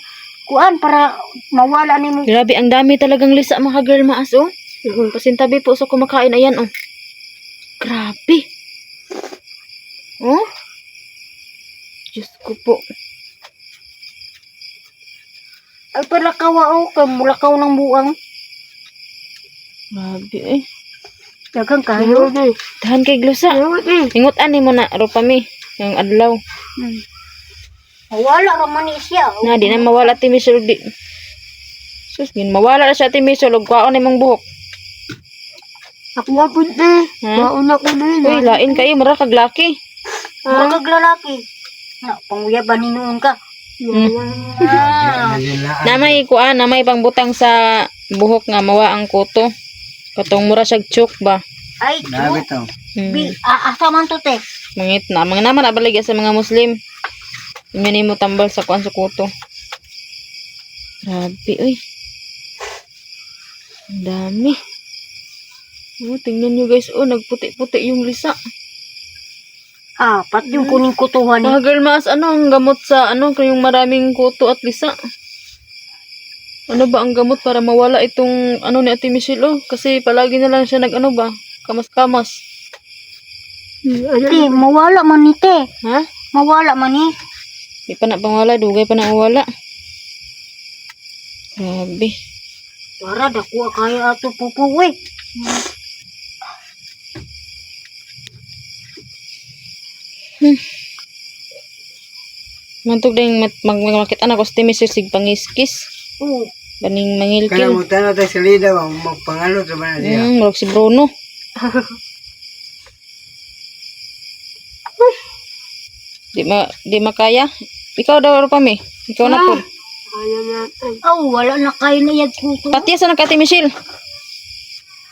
kuan para mawala ni mo. grabe ang dami talagang lisa mga girl maas oh. Pasintabi po sa kumakain ayan oh. Grabe. Oh. Diyos ko po. Ay palakawa o, kay mulakaw ng buang. Grabe eh. Dagang kayo. Ayun, eh. Tahan kay glusa. Ayun, eh. Ingutan ni mo na ro pami yung adlaw. Mawala raman ni siya. Na di na mawala ti Michelle di. Sus, gin mawala na siya ti Michelle ug kwaon imong buhok. Ako nga po, eh. Ha? Mauna ko na yun. Uy, lain kayo mara kag laki. Murag kag lalaki. Na, pangyaban ni noon ka. Ah, Namay kuan, namay pangbutang sa buhok nga mawa ang kuto. Katong mura siyag chuk ba. ay, Dami to. asa man to te. Mangit na. Mga naman abaligya sa mga Muslim. Inyo ni mo tambal sa kuan sa kuto. Grabe, uy. Ang dami. Oh, tingnan nyo guys. Oh, nagputi-puti yung lisa. Apat yung kuning kutuhan eh. Mga girl mas, ano ang gamot sa, ano, yung maraming kuto at lisa? Ano ba ang gamot para mawala itong, ano ni Ate Michelle, oh? Kasi palagi na lang siya ano ba? Kamas-kamas. Te, mawala man ni te. Ha? Mawala man ni. Di pa na pangwala, dugay pa na wala. Grabe. Para dako kaya ato pupuwi. Mantog ding magmakit anak ko sa Ate Michelle sig pangiskis. Oo. Baning Kaya mangilkil. mo tanong tayo sa lida, magpangalo sa ba na siya? Murag si Bruno. Di makaya. Ikaw daw pa mi. Ikaw na po. Kaya natin. Oh, wala na kayo na yan kuto. Patiyasan ng Ate Michelle.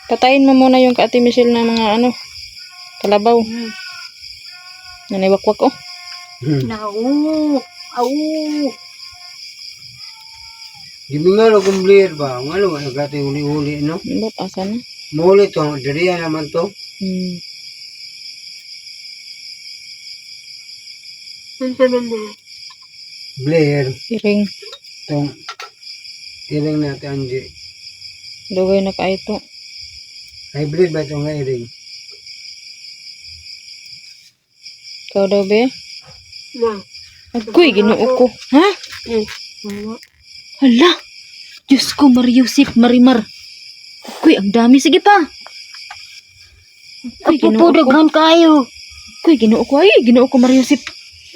Patayin mo muna yung Ate Michelle na mga ano. Kalabaw. Naniwakwak oh. Nau. Au. Gimingalo kung blir ba? Ngalo ba nagkati uli-uli, no? Ba't asa na? Muli to, diriya naman to. Ang sabi na. Blair, Iring. tong iring natin Angie. Dugay na ka ito. Hybrid ba itong iring? Ikaw daw be? Na. Agoy, ginoo ko. Ha? Hala. Diyos ko, Mariusip, Marimar. Agoy, ang dami. Sige pa. Agoy, ginoo ko. Pupudaghan kayo. Agoy, ginoo ko. Ay, ginoo ko, Mariusip.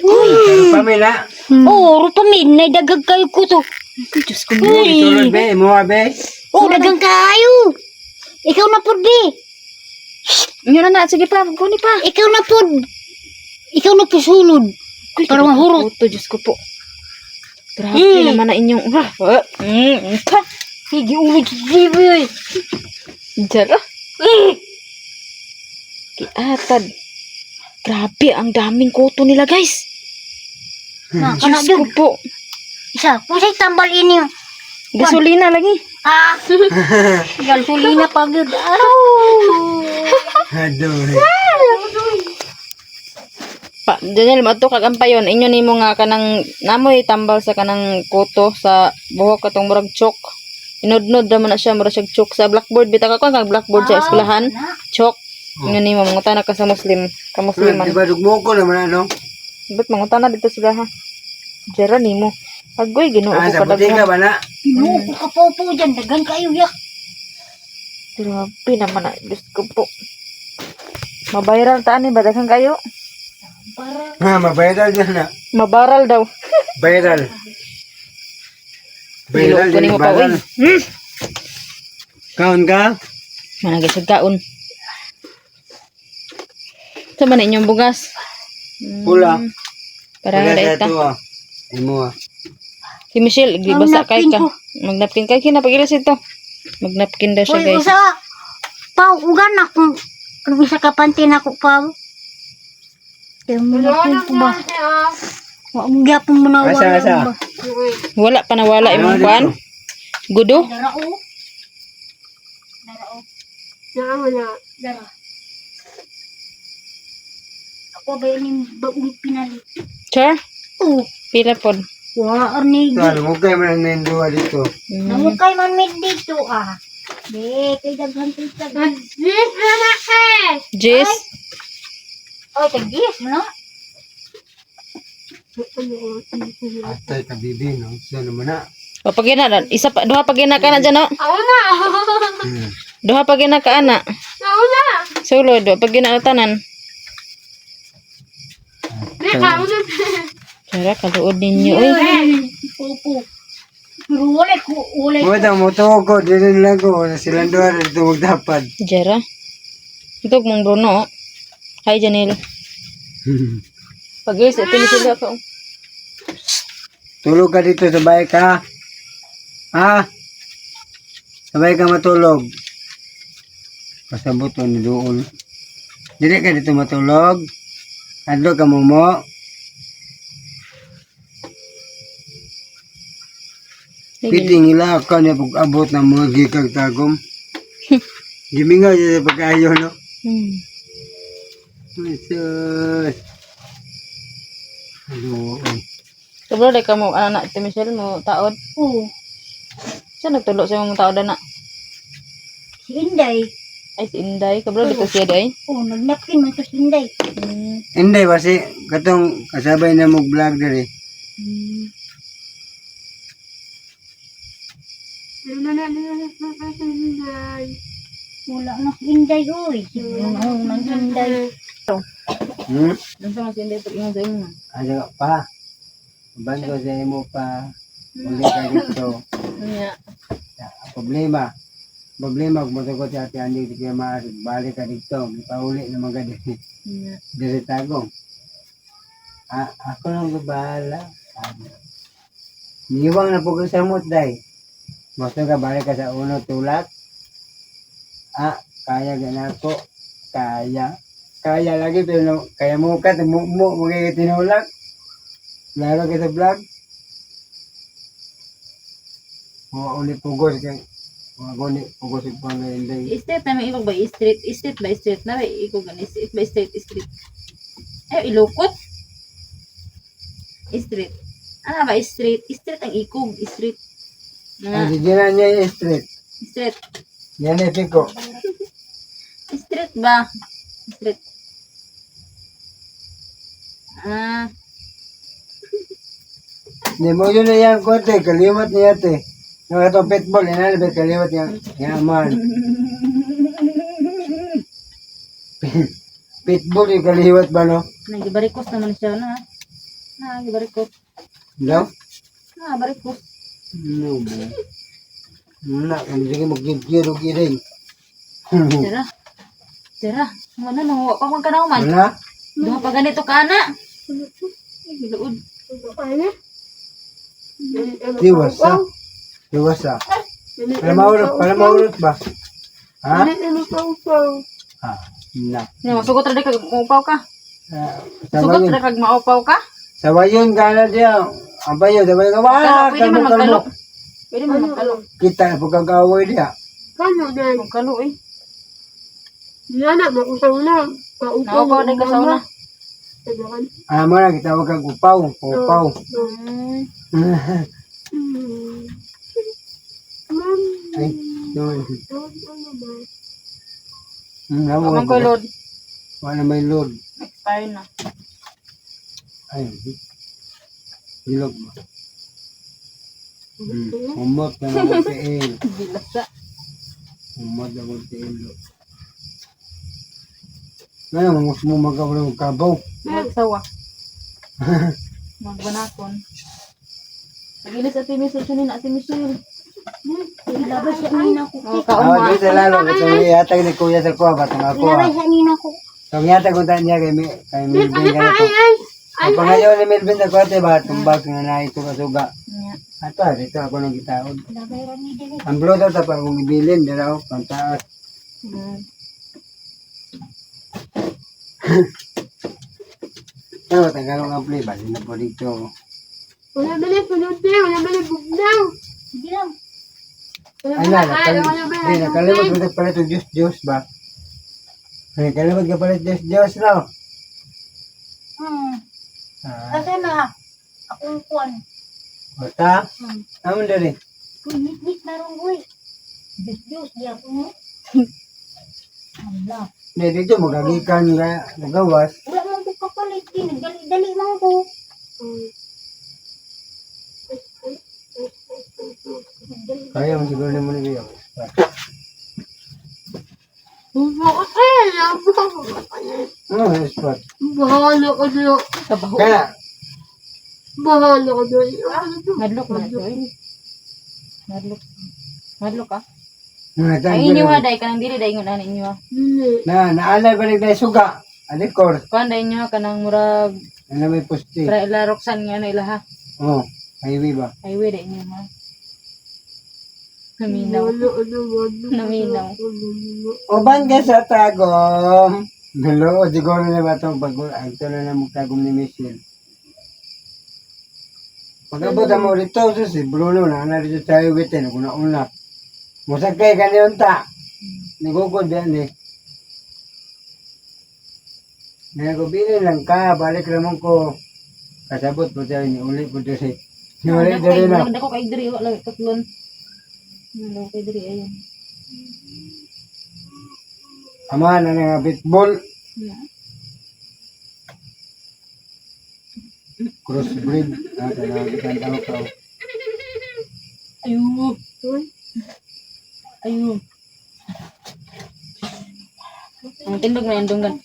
Pero pamila, Oh, rupamin. Naidagag kayo kuto. Agoy, Diyos ko. itulad be, imuha be. Oh, dagang kayo. Ikaw na pud di. Yun na. Sige pa, magkuni pa. Ikaw na pud. Ikaw na pusulod. Agoy, Para ginoo ko, mahurot. puto, Diyos ko po. Grabe naman na inyong... Ka. Sige, ulit si Jiboy. Jara. Kiatad. Grabe, ang daming koto nila, guys. Na, Diyos kana ko dun. po. Isa, pusay tambal ini. Gasolina lagi. Ah. Gasolina pagod. Araw. Adoy. Pa, Daniel, mato kagampayon. Inyo nimo nga kanang namoy tambal sa kanang koto sa buhok katong murag chok. Inudnod naman na siya, murag siya chok sa blackboard. Bita ka kang blackboard sa eskwelahan. Chok. Inyo nimo, mangutana ka sa Muslim. Ka Musliman. Di ba dugmo ko naman ano? Ba't mangutana dito sila ha? Jara nimo. Agoy, ginoo Ah, ko sa butika kadaghan. ba na? Pinuo ko kapopo dyan. Dagan kayo ya. Grabe naman na. Diyos ko po. Mabayral taan ba? Daghang kayo? Para. Ha, mabayral dyan na. Mabaral daw. Viral. Viral, Kunin din mo pa, viral. uy. Kaon ka? Managisag kaon. Sa man inyong bugas. Pula. Para Wala sa ita. ito ah. Imo ah. Si Michelle, igbasa kay napkin ka. ko. Magnapkin kay kinapagilis ito. Magnapkin daw siya, Uy, guys. usa. Pau, ugan ako. Kung bisa kapantin ako, Pau. Kaya mo na po ba? Wa mo gyapon mo na Asa, asa? ba? Wala pa nawala imong kuan. Gudo. Dara o. Dara o. Naawala. Dara. Ako ba yung baong pinalit? Sure. Oo. Pila pod. Wa, arnig. Ito, ano mo kayo man ang dua dito. Namukay man med dito ah. Be, kay daghan kay daghan. Nag-zip na na eh. Jess. Oh, tagis, no? Atay ka bibi, no? Siya naman na. O pag ina, isa pa, duha pag ina ka na dyan, no? Ako na. Duha pag ina ka ana. Ako na. Sulod, duha pag ina tanan. Di, ako na. Sara, kaluod ninyo, uy. Opo. Pero wala ko, wala ko. Buwet ang moto ko, din lang ko. Silang dua na dito magdapad. Jara. Ito mong Bruno, oh. Hi, Janelle. Pag-ilis, ito ni sila ka, oh. Tulog ka dito, sabay ka. Ha? Sabay ka matulog. Pasabot ni doon. Dili ka dito matulog. Adlo ka mo. Piting ila ka niya pag-abot ng mga gikag tagom. Gimingaw niya sa pagkayo, no? Jesus. Ano, ay. Kabro, day ka mo, anak, Ate Michelle mo, taod. Oo. Saan nagtulo sa mga taod na? Si Inday. Ay, si Inday. Kabro, dito siya day. Oo, nagnapkin man to si Inday. Hindi, kasi katong kasabay na mo vlog dali. Wala na si Inday, uy. Siguro na si Inday. Hmm? Doon sa mga si Inday, pag-ingon sa inyo. Ano pa? Bando sa imo pa. Uli ka dito. Nga. Problema, kung matugot si Ate Andy, di kaya balik ka dito. Ipauli naman ka dito. Nga. Dili tagong. Ako nang bahala. Niwang na po ko sa mut, day. Gusto ka balik ka sa uno tulak? Kaya gana ko. Kaya. Kaya lagi, pero kaya mo ka, mga tinulak. Lalo ka sa vlog. Mga uli pugos kay mga uli pugos yung pangalinday. Street na may ibang ba? Street by street na may ikog gan street by street. Ay, ilukot. Street. Ano ba? Street ang ikog. Street. Ang Nga. digiran niya yung street. Street. Yan ay piko. Street ba? Street. Hindi mo yun na yan kote, kaliwat niya te. Yung atong pitbull, inalibet kaliwat yung yaman. Pitbull yung kaliwat ba no? Nagibarikos naman siya na. Nagibarikos. No? Barikos. No ba? Kung sige mag-giro giring. Tira. Tira. Ano nang pa man ka na man. Wala? Duha pa ganito ka na. Ay, giluod. Diwasa. Diwasa. Para maulot ba? Ha? Na. Ni masugot ra kag maupaw ka. Sabayon. Sugot ra kag maupaw ka. Sabayon ka na diya. Abayo, sabayon ka. Pwede man magkalo. Pwede man magkalo. Kita na pagkakaway diya. Kano day? Magkalo eh. Yan na, makusaw na. Naupaw na ka sa una. Mo na, kita wag kang upaw. Upaw. Ay, yun. Amang ko load. Wala may load. Expire na. Ay, hilog mo. Umot na naman si El. Bilasa. Umot na naman si El. Ngayon, mas mo magkawala ng kabaw. Magsawa. Magbanakon. Nagilis at Michelle siya ni Ate Michelle. Ilabay siya nina ko. Kauma. Dito lalo, ito yatag ni Kuya sa kuha, batang ako Ilabay siya nina ko. Itong yatag ko niya kay Melvin ganito. Ang pangayaw ni Melvin na kuha, ba? Tumbag na na ito kasuga. Ato, dito ako nang gitaod. Ilabay ra ni dili. Ang blood ta pa kung ibilin, dito, pantaas. Ano, tagalong ang play, bali na po dito. Wala bali, punuti. Wala bali, bugnaw. Sige lang. Ay na, nakalimot mo pala ito juice ba? Ay, kalimot ka pala juice, no? Kasi na. Akong kuwan. Bata? Amon dali. Nit na rin uy. Diyos, di ako mo. Ala. Hindi, dito magagikan nga nagawas. Wala man ko kapalit din. Dali-dali man ko. Kaya mo siguro naman niyo. Ano, spot? Bahala ka doon. Kabaho. Kaya, Bahala ka doon. Madlok man ito eh. Madlok. Madlok ka? mga Ay inyo ha, day ka nang dili, day ingon na inyo ha. Hindi. naalay balik na suga. Alikor. Kuan day inyo ha, kanang murag, Ano may pusti. para ila Roxanne nga na ila ha. Oh, highway ba? Highway day inyo ha. Naminaw. Naminaw. Uban ka sa tagom. Hello, siguro na ba itong pag-ito na lang magtagom ni Michelle. Pag-abot mo dito, so si Bruno na dito tayo bitin, kung nauna. Musakay ka niyon ta. Nagugod yan eh. Nagubili lang ka, balik naman ko. Kasabot po tayo, niuli po tayo. Niuli tayo na. Nagda ko kay Diri, wala katlon. Nagda ko kay Diri, ayun. Ama na nga bitball. Crossbreed. Talagang tao ka. Ayun. Ayun. Ang tindog na yung dunggan.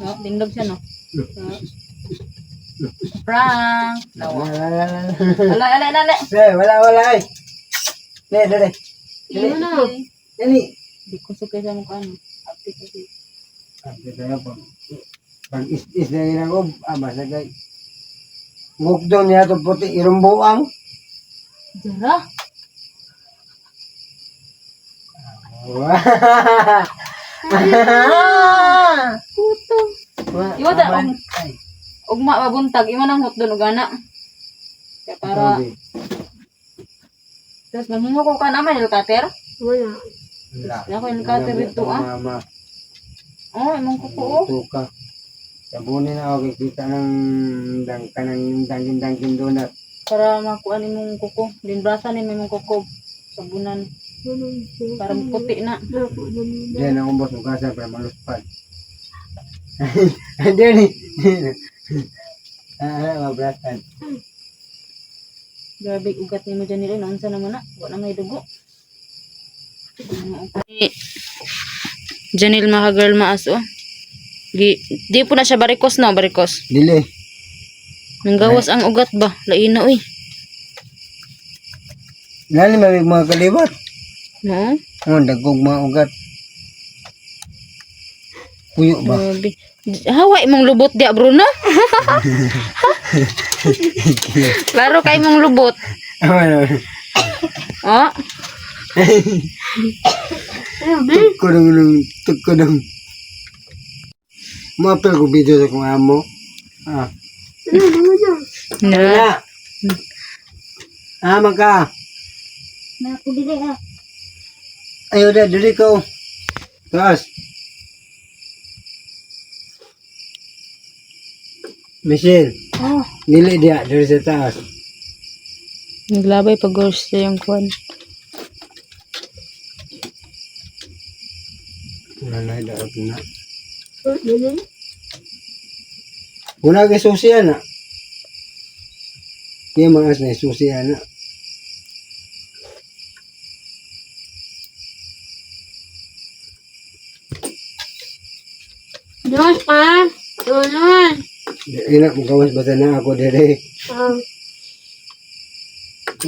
No, tindog siya, no? Prank! Tawa. Alay. Wala ay. Dali. Iyon na. Dali. Hindi ko sukay sa mukha, no? Ate kasi. Kaya pag is na yun ako, basta kay ngukdo niya ito puti irumbuang. Jara. Puto. Iwa da, ugma mabuntag, ima nang hot doon ugana. Kaya para, tapos maghingo ko ka naman, ilkater. Wala. Ako yung cutter dito, ah. Mama, Oh, imong kuko, oh. ito ka. Sabunin na ako, kikita ng dangin donut. Para makuha ni mong kuko. Dinbrasa ni mong kuko. Sabunan. Para puti na. Diyan ang umbos ng kasa para maluspad. Diyan eh. Mabrasan. Grabe, ugat ni mo dyan nila. Naunsa naman na. Wala may dugo. Janil mga girl maas, oh. Di po na siya barikos, no? Barikos. Dili. Nanggawas ang ugat ba? Laina, uy. Lali mga kalibat. No? Dagkog mga ugat. Puyo ba? Grabe. Haway mong lubot dia, Bruno. Laro kay mong lubot. Oh. Tukudong. Mapel ko video sa kong amo. Nara. Ama ka. Na ako dili ha. Ayaw na, dali ko. Taas. Michelle, Oh, nili dia dari sa taas. Naglabay pag sa yung kwan. Wala na, dapat na. Dali. Wala kay susi na. Yung mga as na susi na. Diyos ka. Tulun. Ina, magawas bata na ako dire.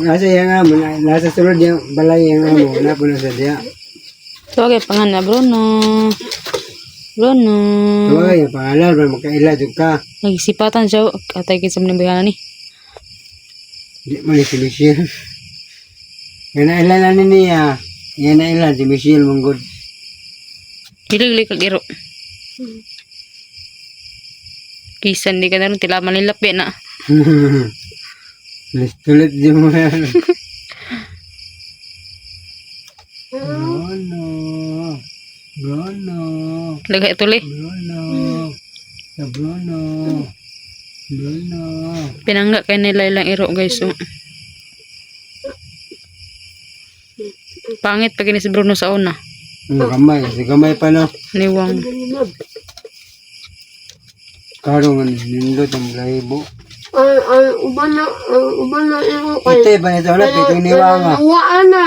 Nasa yung amo, nasa sulod yung balay yung amo, wala po na sa diya. Tawagay pangan na Bruno. Bruno. Huwag yung pangalan, para magkaila dyan ka. Nagisipatan siya. Atay kinsa man bayan ni. Di mo ni si Michelle. Yan na ilan na niya. Yan na ilan, si Michelle Manggod. Hilig kag iro. Kisan di ka na rin tila manilapi na. Tulit di mo yan. Bruno. Bruno. Lagay tuli. Bruno. Sa Bruno. Bruno. Pinangga kay nila ilang iro guys. Oh. Pangit pag ini si Bruno sa una. Gamay. Si gamay pa no. Niwang. Karong nindot ang lahibo. Uban na iro kay. Ito ba ito na? Ito niwa nga. Luwaan na.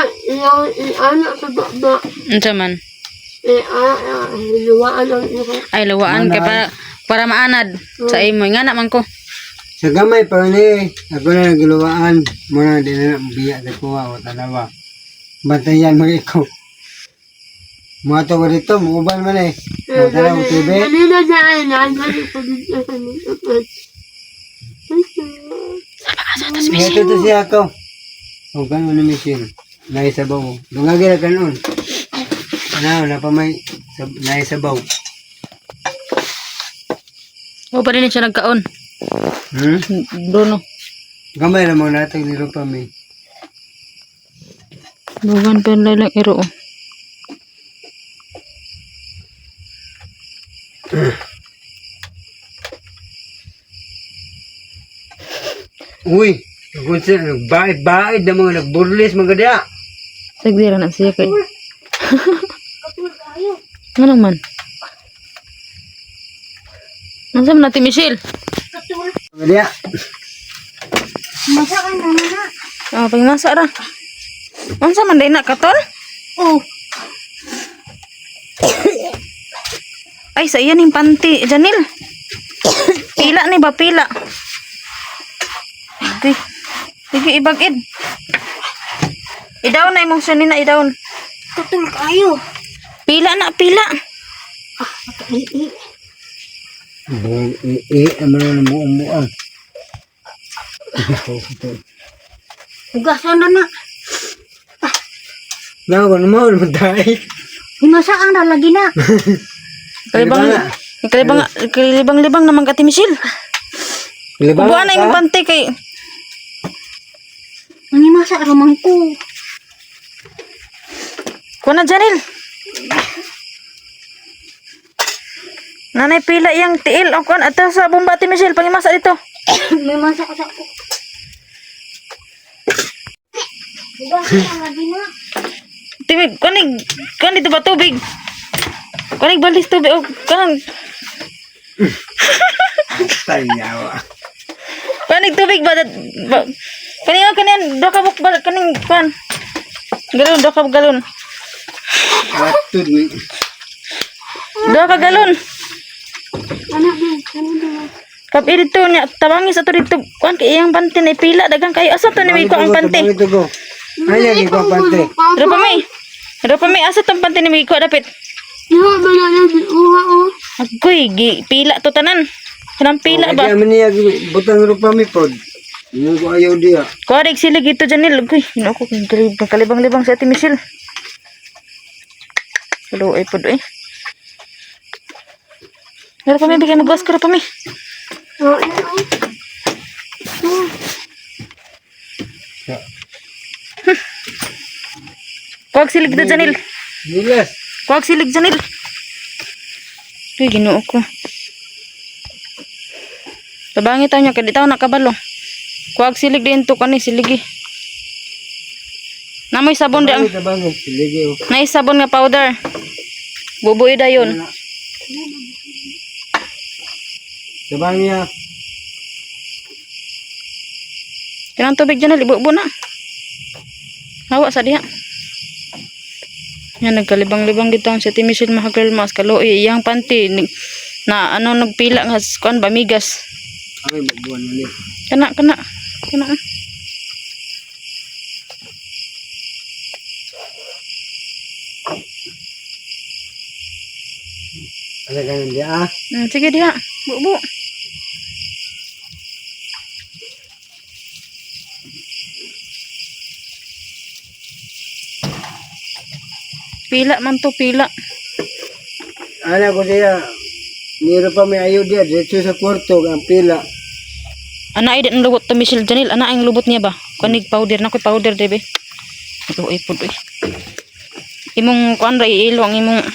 Anak sa baba. Unsa man? Luwaan ang iro. Ay lawaan kay para maanad sa imo. Nga naman ko. Sa gamay pa ni. Ako na nagluwaan. Muna din na biya sa kuha o talawa. Bantayan mo ikaw. Mga to ko dito. Mukuban man eh. O talawa TV. Kanina dyan. Nandali ko dito sa nito. Ito to siya ako. O kanon na Michelle. Naisabaw. Dungagin na kanon. Ano, na pa may naisabaw. O pa rin siya nagkaon. Bruno. Gamay na mga natin ni Rupa may. Bukan pa lang iro. Uy, kung sila nagbait-bait na mga nagburlis mga dia. Sagdira na siya kay. Ano man? Ano man natin, Michelle? Mga dia. Masakan na na. Oh, pangmasa ra. Unsa man day na katol? Oh, Ay, sa iya ning panty, Janil. Pila ni ba pila? Di. Sige ibagid. Idaw na imong sunina idaw. katul kayo. Pila na pila. Buong naman ang buong-buong. Hugasan na na. Nawa ko naman naman tayo. Himasaan na lagi na. Kalibang naman ka ti Michelle. Kubuan na imong panty kay Mangimasa ramang ko. kuha na Janil. Nanay pila yang tiil o kuan ato sa bomba ti Michelle pangimasa dito. May masak sa ko. Hugasan na lagi na. Tibig kuan dito ba tubig? Kunig balis tubig o kan Tayawa. kunig tubig ba kanin do ka buk ba kaning kuan. Galon do ka galon. Atud ni. Do ka galon. Anak din, ano din. Kap dito nya tabangis ato dito kuan kay iyang panty na pila dagang kayo asa to ni ko ang panty. Ito ko. Ay, lagi ko pante. Ro pa may asa tong panty ni ko dapit. Diha ba na yan, uha o. Agoy gi pila to tanan. Kanang pila ba? Kaya man niya butang Rupa may pod. Yung ko ayaw dia. Kuarig sila gito Janil. Agoy, ko kalibang-libang sa ati Michelle. Hello, ay pod eh. Ro pa may bigay magwas ko ro pa may. Oo, yan o. Kuwag silig dito Janil. Nilas. Kuwag silig Janil. Uy, ginoo ko. Tabangi tayo niya, kaditaw nakabalo. Kuwag silig din to kani, siligi. Namoy sabon di ang, Tabangin. Sige o. nais sabon nga powder. Bubuy dayon. Tabangin niya. Kanang tubig Janil, ibu-ibu na. Hawa sa diha. Yan, nagkalibang-libang dito ang si Michelle mahagral mas kaloy. Iyang panty, na ano nagpila nga kuan ba migas. Ay, magbuwan ulit. Kana. Ano ganun dia ah? Sige diha. Bu. Pila man to, pila. Ano ko dia? Niro pa may ayaw dia. Dito sa kwarto ang pila. Ana ay din lubot to Michelle Janil. Ana ang lubot niya ba? Kanig powder na ko powder debe. Ito ay pud oy. Imong kuan ra iilo ang imong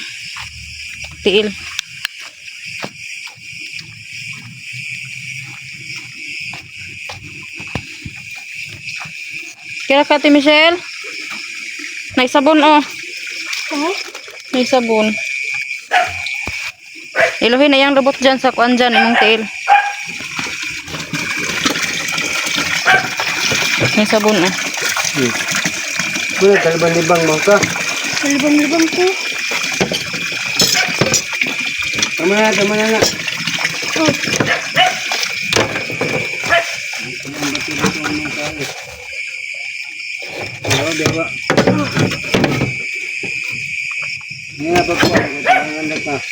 tiil. Kira ka ti Michelle? Nay sabon oh. May sabon. Iluhin na yung lubot dyan sa kuan dyan, imong tiil. May sabon oh. Kuna talibang-libang mo ka. Libang-libang ko. Tama na. Dewa. Ini apa kuat? Jangan dekat.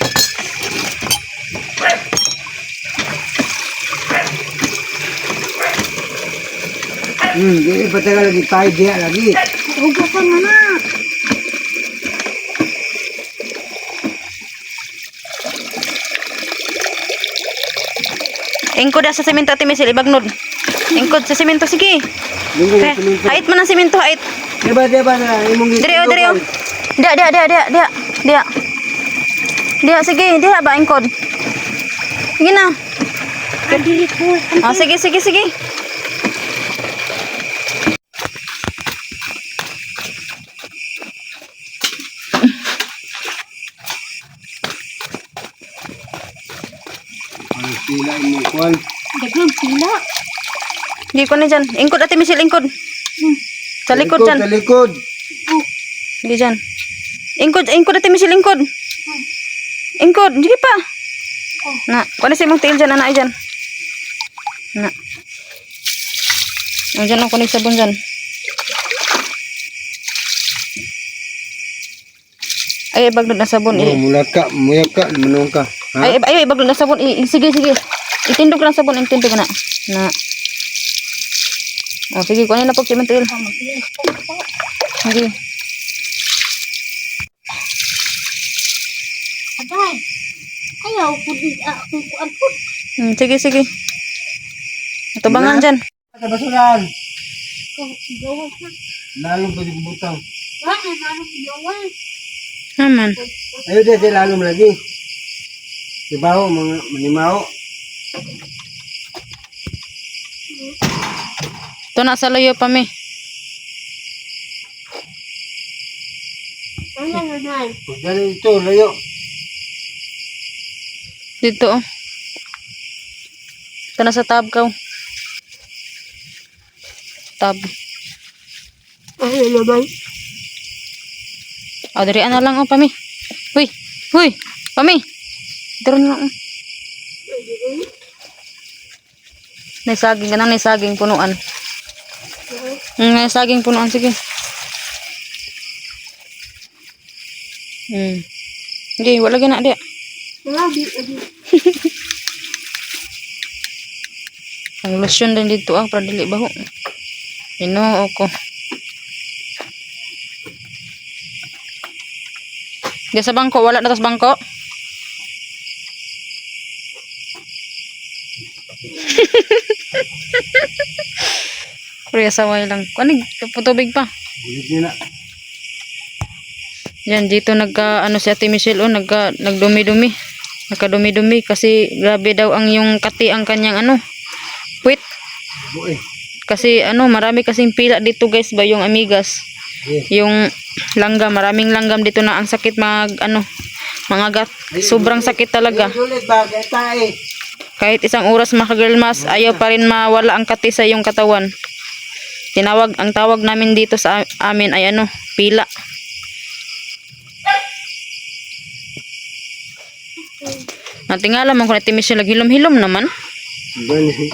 Jadi patagal lagi tayo dia lagi. Hugasan na na. Ingkod sa semento Ate Michelle ibagnod. Ingkod sa semento sige. Linggo Okay. na semento. Height man ang semento height. Diba na imong Dire o dire o. Dia sige, dia ba ingkod. Sige na. Dili ko. Ah, sige. Ang sila imong kuan. Dagang pila. Di ko na dyan. Ingkod Ate Michelle, ingkod. Sa likod dyan. Sa likod. Di dyan. Ingkod Ate Michelle, ingkod. Ingkod, sige pa. Na, kuha na sa imong tiil dyan, anak dyan. Na. Ang dyan ang kunig sabon dyan. Ay, ibaglod na sabon. Oh, muyak ka, manong ka. Ha? Ay, ibaglod na sabon. Sige. Itindog lang sabon, itindog na. Na. Oh, sige, kuha na po si Mantil. Sige. Agay. Ayaw ko di akong kuan po. Sige. Tubangan dyan. Sa basuran. Gawa na. Lalong pa yung butang. Ay, ano gawa? Naman. Ayun din, lalong lagi. Dibaho, mga manimaho. Ito na sa layo pa mi. Ano na? Pag dali ito, layo. Dito oh. Ito na sa tab ka. Tab. Ay, naman. O, dirian na lang oh, pami. Huy. Pami. Dito na lang. Naisaging, ganang naisaging punuan. Naisaging punuan, sige. Hindi, wala gina, dia. Grabe. Ang lotion din dito para dili baho. Ginoo ko. Diya sa bangko, wala na tas bangko. Pero saway lang. Ano, tubig pa. Bulit nyo na. Yan, dito ano si Ate Michelle, nagdumi-dumi. Nakadumi-dumi kasi grabe daw ang yung kati ang kanyang puwit. Buoy. Kasi marami kasing pila dito guys ba yung amigas. Yung langgam, maraming langgam dito na ang sakit mangagat. Sobrang sakit talaga. Sulit ba? Kaya tae. Kahit isang oras makagirmas, ayaw pa rin mawala ang kati sa iyong katawan. Ang tawag namin dito sa amin ay pila. Natingala man ko na Ate Michelle hilom-hilom naman. Bali.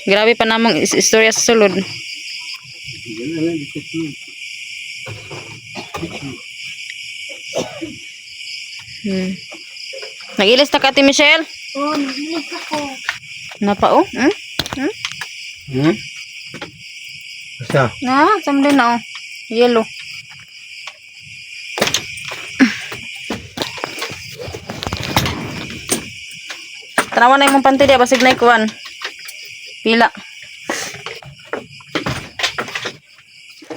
Grabe pa namang istorya sa sulod. Nag-ilis na ka Ate Michelle? Oh, nagilig ako. Napa oh? Basta. Sam din na oh. Yellow. Tanawan na yung panty dia basig na ikuan. Pila.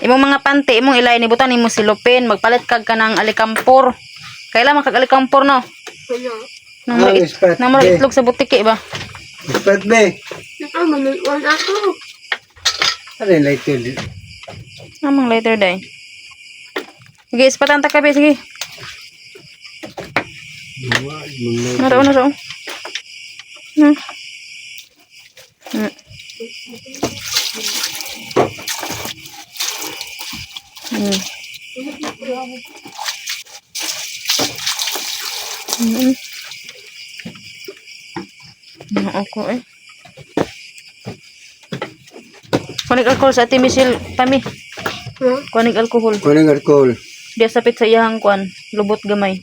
Imong mga panty imong ilay ni butan imo silupin, magpalit kag kanang alikampor. Kailan makag alikampor no? Wala. Nang mara itlog sa butiki ba? Ispat be. Nakamaluan ako. Ano yung light yun? Amang later day. Sige, ispatan ta kabe sige. Naro. Ako eh. Kunig alcohol sa Ate Michelle, pami. Kunig alcohol. Kuning alcohol. Diya sapit sa iyahang kuan, lubot gamay.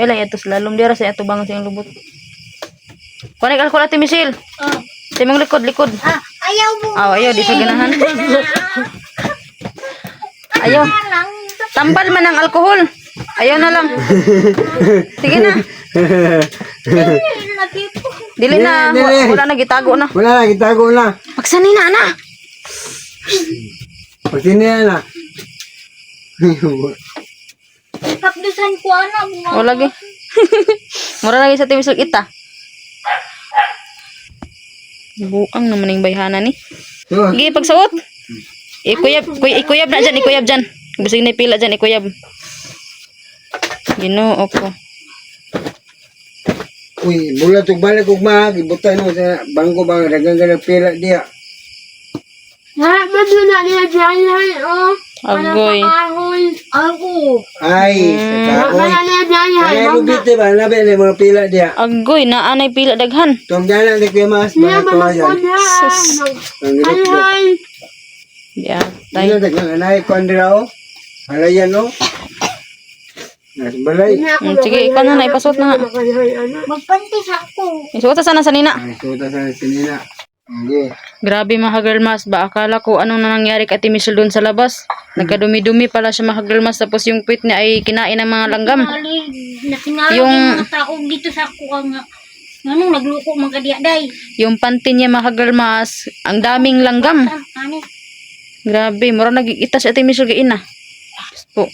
Kailan ito slalom diya sa ito bang siyang lubot. Kunig alcohol Ate Michelle. Oh. Timong likod. Ayaw mo. Ayaw di sa ganahan. Ayaw. Tambal man ang alcohol. Ayaw na lang. Sige na. Lagi po. Dili na, Dili. wala na gitago na. Wala na, gitago na. Magsani na ana. Pagtinian na. Kapdusan ko anak. O lagi. Mura lagi sa timisul kita. Buang naman yung bayhana ni. So, Sige, pagsuot. Ikuyab na dyan, ikuyab dyan. Busing na pila dyan, ikuyab. Ginoo ko. uy, bulat ug balik ug mag, ibutay mo sa bangko ba, dagang ganang pila diya. Ha, maduna niya dyan, oh. Agoy. Ahoy. Ako. Ay, sa kaoy. Maduna niya dyan, Ay, lubit ba, labi na mga pila diya. Agoy, naanay pila daghan. Tong dala ni Kuya Mas, Niya mga tuwa manakon yan. niya. Ang ginuplo. Ay, Yeah, Ano tay. dagang anay ko andira o? Halayan o? Nas balay. Sige, ikaw na, ipasot na. Magpantis ako. Isuot sa sana sa nina. Ay, suta sa sinina. Hindi. Grabe mga girlmas ba? Akala ko anong nangyari kay Ate Michelle doon sa labas. Nagkadumi-dumi pala siya mga girlmas. Tapos yung puwit niya ay kinain ng mga langgam. Nasinalo Yung- yung mga tao dito sa ako nga. Anong nagluko mga kadiaday. Yung panty niya mga girlmas, ang daming langgam. Ani. Grabe, mura nagigita si Ate Michelle gaina.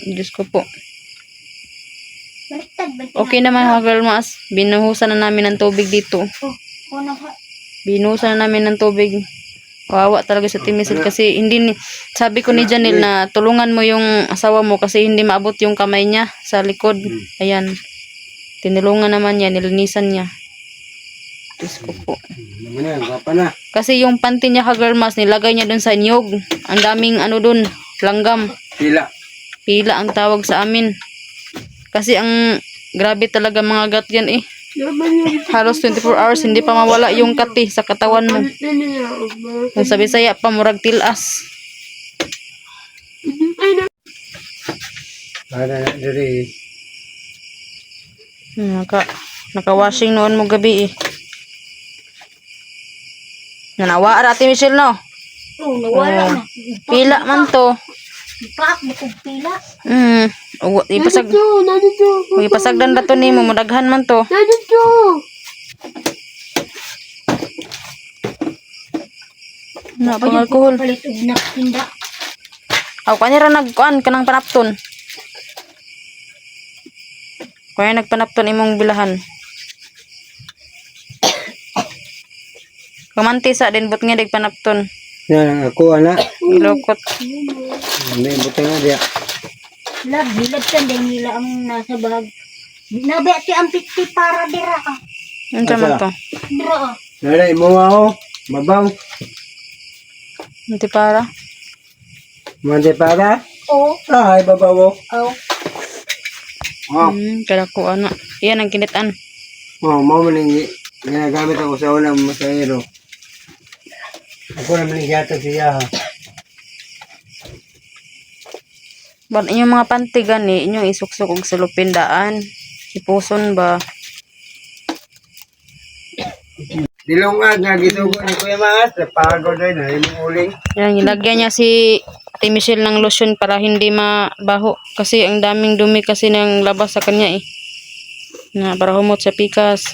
Diyos ko po. Baliktad ba? Okay naman mga girlmas. Binuhusan na namin ng tubig dito. Oh, na ba? Binuhusan na namin ng tubig. Kawawa talaga sa Ate Michelle kasi hindi ni, sabi ko ni Janelle na tulungan mo yung asawa mo kasi hindi maabot yung kamay niya sa likod. Ayan. Tinulungan naman niya, nilinisan niya. Diyos ko po. Ano na, gwapa na. Kasi yung panty niya kagirmas, nilagay niya dun sa niyog. Ang daming ano dun, langgam. Pila. Pila ang tawag sa amin. Kasi ang grabe talaga mga gat yan eh. Halos 24 hours, hindi pa mawala yung kati sa katawan mo. Kung sa Bisaya pa, murag tilas. Para na diri. Naka-washing noon mo gabi eh. Nanawa ra Ate Michelle no? Oh, nawala na. Pila man to. Paak mo kong pila. Ipasag. Nandito. Ipasagdan dato nimo, madaghan man to. Nandito. Na pang alcohol. Palit og nakinda. Aw kanira nagkuan kanang panapton. Kaya nagpanapton imong bilahan. Kamantisa din but nga panapton. Yan, ako ana. Ilokot. May butang na diya. Bilad ka din nila ang nasa bag. Nabeti ang pikti para dira ka. Ano man to? Dira ka. Nalay mo ako. Mabaw. Hindi para. Mande para. Oh, Ay, babaw. oh. Oh, Kada ko ano. Yan ang kinitan. oh, mo man yung ginagamit ako sa unang masahero. Ako naman yung yata siya ha. Ban inyong mga panty gani, inyong isuksok og salupindaan. Ipuson ba? Dilungag nga gitugo ni Kuya Mas. Napagod rin na yung uling. Yan, nilagyan niya si Ate Michelle ng lotion para hindi mabaho. Kasi ang daming dumi kasi ng labas sa kanya eh. Na para humot sa pikas.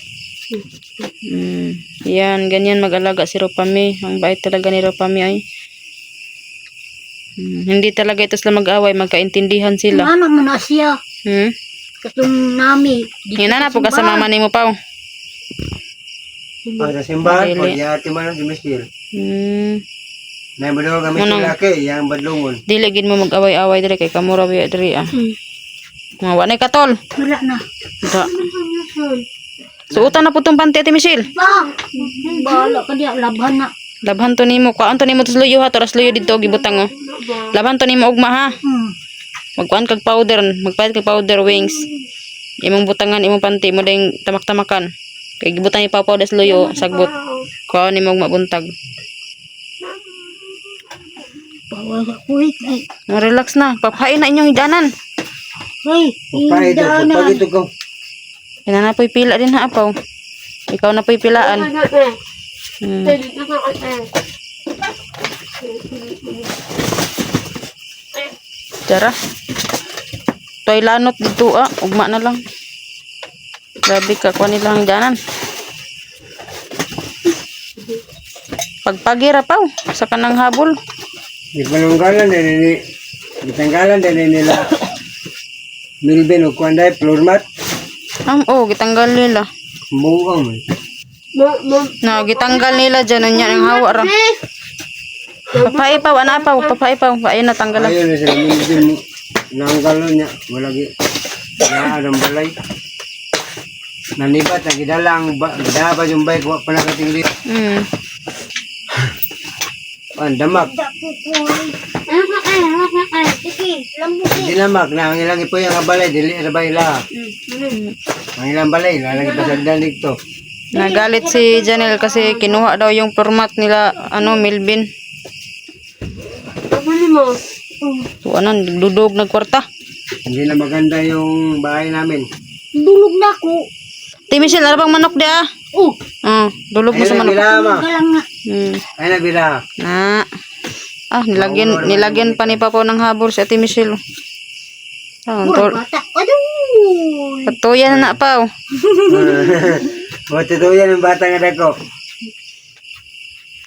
Yan, ganyan mag-alaga si Ropami. Ang bait talaga ni Ropami ay. Hindi talaga ito sila mag-away, magkaintindihan sila. Ano mo na siya? Katong nami. Yan na po ka sa mama ni mo pa. Para simbahan ko, Dili. yati man ang si Michelle. Hmm. Naibadaw kami Munang- sila laki, yung badlungon. Dili gid mo mag-away-away diri kay kamura biya diri ah. Mga wanay katol. Wala na. Da. Suotan na po tong panty Ate Michelle. Bahala ka diya. Labhan na. Labhan to nimo, kuan to nimo tusluyo ha, toras luyo dito gibutang oh. Labhan to nimo ugma ha. Magkuan kag powder, magpahit kag powder wings. Imong butangan imong panty mo ding tamak-tamakan. Kay gibutang ipaw powder sa luyo sagbot. Kuan nimo ugma buntag. Bawal ako eh. Relax na, papain na inyong hidanan. Hoy, Pagpahit ito, daanan. pag ito ko. Ina na po'y pila din ha apaw. Ikaw na po'y pilaan. Tara. Toy lanot dito ah, ugma na lang. Grabe ka kuan nilang hidanan. Pagpagira pa, sa kanang habol. Di panunggalan din gitanggalan din nila Milben o kuanday floor mat. Gitanggal nila. Buang man. Na, gitanggal nila dyan. Ano yan, ang hawa ra. Papaipaw, papaipaw. Ayun, natanggalan. Ayun na sila Milben mo. Nanggalon niya. Wala ang balay. Nanibat, nagidalang, gidaba yung bike, wala pa nakatingli. Damak. Sige, lambutin. Dinamak na ang ilang ipo yung balay, dili na balay la. Ang ilang balay, lalagi pa sa dito. Nagalit si Janelle kasi kinuha daw yung format nila, Milvin. Abuli mo. So, dudog nagkwarta. Hindi na maganda yung bahay namin. Dulog na ako. Michelle, ano bang manok dia? Dulog mo Ayun sa na manok. birama. Galang nga. Ayun na bira. Na. Nilagyan pa ni Papa ng habol si Ate Michelle. Bata. Aduh. Patuyan na pa. Buti to yan yung bata nga dako.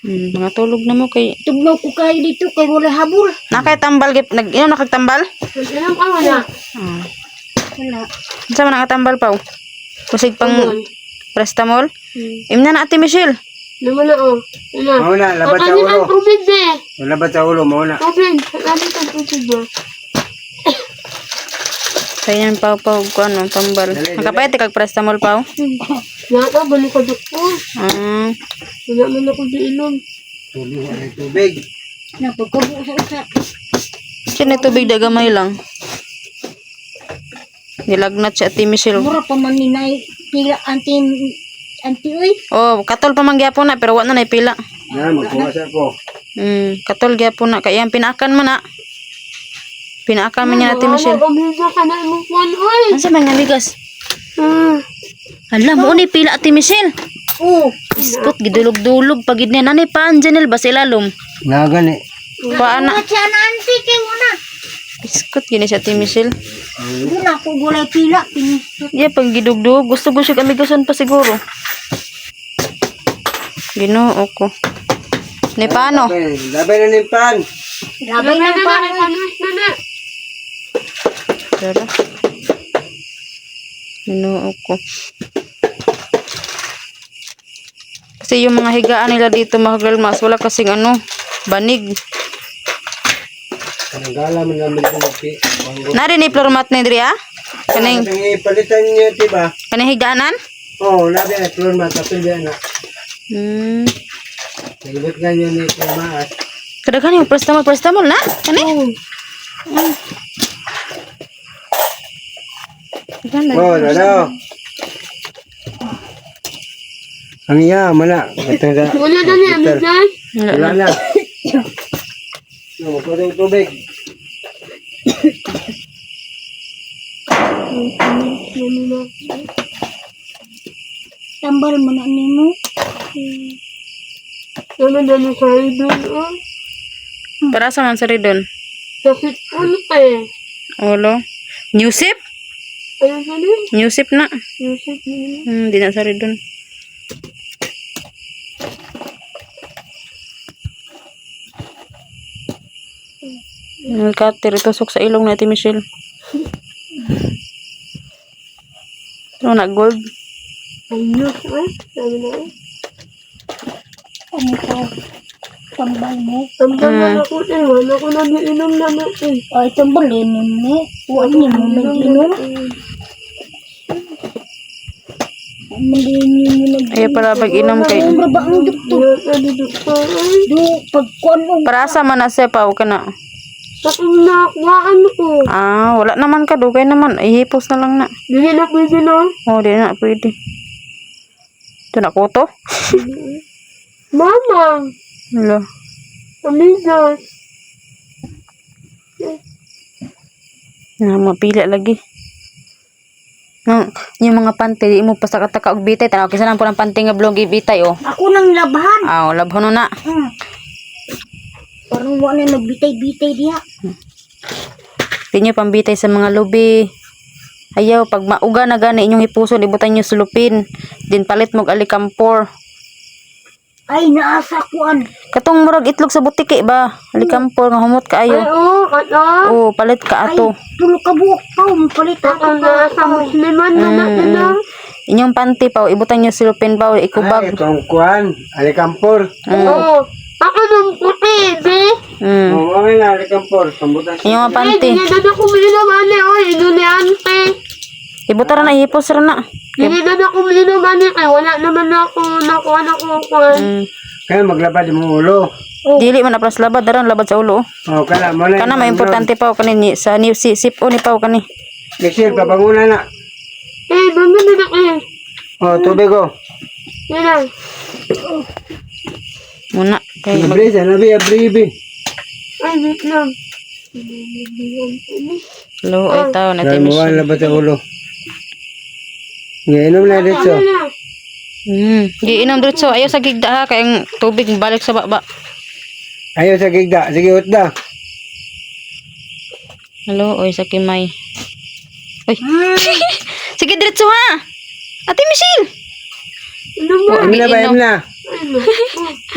Mga tulog na mo kay. Tugnaw ko kayo dito kay wala habol. Nakay tambal gip nakagtambal? Ilang ka wala. Wala. Sa man nakatambal pa. Kusig pang prestamol. Imna na Ate Michelle. Naman na oh. Mauna, labat sa Ano ulo. ang tubig be? Labat sa ulo, mauna. Tubig. Ano ang tubig ba? Kaya yan pa ko tambal. Nakapayat kag prestamol pa. Naka, balik ka doktor. Wala man ako di inom. Tubig, wala tubig. Napagkabo sa usa. Sino tubig da gamay lang. Nilagnat si Ate Michelle. Mura pa man ni nay pila anti uy. Katol pa man gyapon na pero wa na nay pila. Na, magpuwasa ko. Katol gyapon na kaya pinakan man na. Pinakan man niya Ate Michelle. Amiga ka na mong kwan, oy. Ano sa mga bigas? Alam mo ni pila Ate Michelle. Iskot gidulog-dulog pagid niya nanay paan Janelle ba sa ilalom. Nagan eh. Paana? Siya na anti kay mo na. Iskot gini si Ate Michelle. Wala ko gulay pila pinisot. Yeah, pag gidugdug gusto ko siya amigason pa siguro. Ginoo ko. Ni paano? Labay na ng pan. Labay na pa. Dara. Ginoo ko. Kasi yung mga higaan nila dito mga galmas, wala kasing banig. Kanagala man namin kumagpi. Nari ni floor mat ni Dria? Kaning Palitan niyo, diba? kaning higaanan? Labi na floor mat, tapos yan na. Naibot nga niyo ni Kumaas. Kadaghan yung prestamol na? Kani? Dado. Ang iya, mana? Wala na niya, amigay. Wala na. Magpatong tubig. Tambal mo na nimo. Naman na sa idol, oh. Para sa man sa ridon. Sakit ulo pa eh. Olo. Newsip? Ayun sa niya. Newsip na. Yusip niya. Di na sa ridon. Nalkater, itusok sa ilong na Ate Michelle. Ito na gold. Ayos, eh. Sabi na eh. Ano ka? Tambal mo. Tambal na ako eh. Wala ko nagiinom na na eh. Ay, tambalin mo. Huwag niyo mo nag-inom. Malin niyo mo nag-inom. Ay, para pag-inom kay... Mura ba ang doktor? Ano doktor eh. Do, pagkuhan mo. Para sa man na sepaw ka na. Sakit na kuhaan ko. Wala naman ka. Dugay naman. Ihipos na lang na. Dili na pwede na. Di na pwede. Ito na ko to. Mama. Hello. Amigas. Mapila lagi. Yung mga panty, di mo pa sa kataka og bitay. Tanaw, kisa lang po ng panty nga blog ibitay, oh. Ako nang labahan. Labho na. Parang wala na nagbitay-bitay diha. Di nyo pambitay sa mga lubi. Ayaw, pag mauga na gani inyong ipuso, ibutan nyo sulupin. Din palit mong alikampor. Ay, naasa kuan. Katong murag itlog sa butiki ba? Likampor nga humot Ay, kaayo. oo, kato. Oh, palit ka Ay, ato. tulo ka buok pa. Mapalit Ako ako na sa musliman na na. Inyong panty pa, ibutang nyo silupin pa, Ay, ikubag. itong kuan, alikampor. Oo. Ako nung puti, be. Mm. Oo, okay na, alikampor. Sambutan siya. Inyong mga Ay, panty. hindi na ako minom, ane. Oy, inuliante. Ibutara na, hipos ra na. Hindi na ako minom, ane. Kaya wala naman ako nakuha na kukuhan. Mm. Kaya maglabad mo ulo. Dili man na plus labad, daran labad sa ulo. Oh, kana mo na. Kana may importante pa kani sa ni sip o ni pa kani. Michelle, papanguna na. Eh, bangga na na kayo. Oh, tubig ko. Yan na. Muna kay mag Abri, sana bi, abri. Ay, wait lang. lo ay tao na Kaya timis. mo labad sa ulo. Ngainom na dito. Ano na? Giinom diretso ayo sa gigda ha kay ang tubig balik sa baba. Ayaw sa gigda. Sige, utda. Hello, oy sa kimay. Oy. Sige diretso ha. Ate Michelle. Ano ba? Im na ba, im na?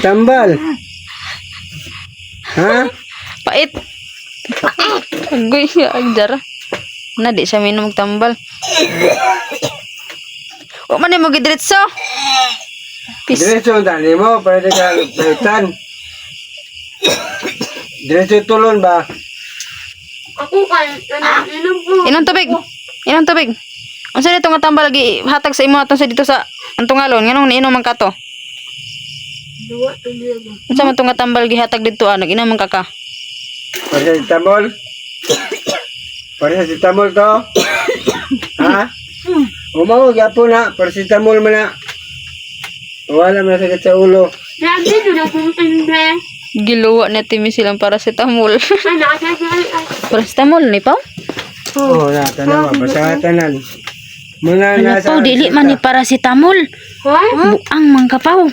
Tambal. Ha? Pait. Agoy ya ajar. Na di siya minom tambal. O man mo gidiretso. Pis. Diretso ang tali mo. Pwede ka palitan. Diretso tulon ba? Ako kay, inom po. Inom tubig. Inom tubig. Unsa dito nga tambal lagi hatag sa imo atong sa dito sa antong alon nganong niinom man ka to? Duwa, ano yan ba? Unsa man tong nga tambal gihatag dito nag-inom man ka ka? Pwede si tamol? Pwede si tamol to? Ha? Umaw, gapo na. Paracetamol mo na. Wala man sakit sa ulo. Yan, dito na kung hindi. Giluwa na timi silang paracetamol. Ay, nakasasay. Ay, Paracetamol ni pa? Oo, na, tanawa. Basta tanan. Muna Ano na pa dili man ni paracetamol. ha? Buang man kapaw.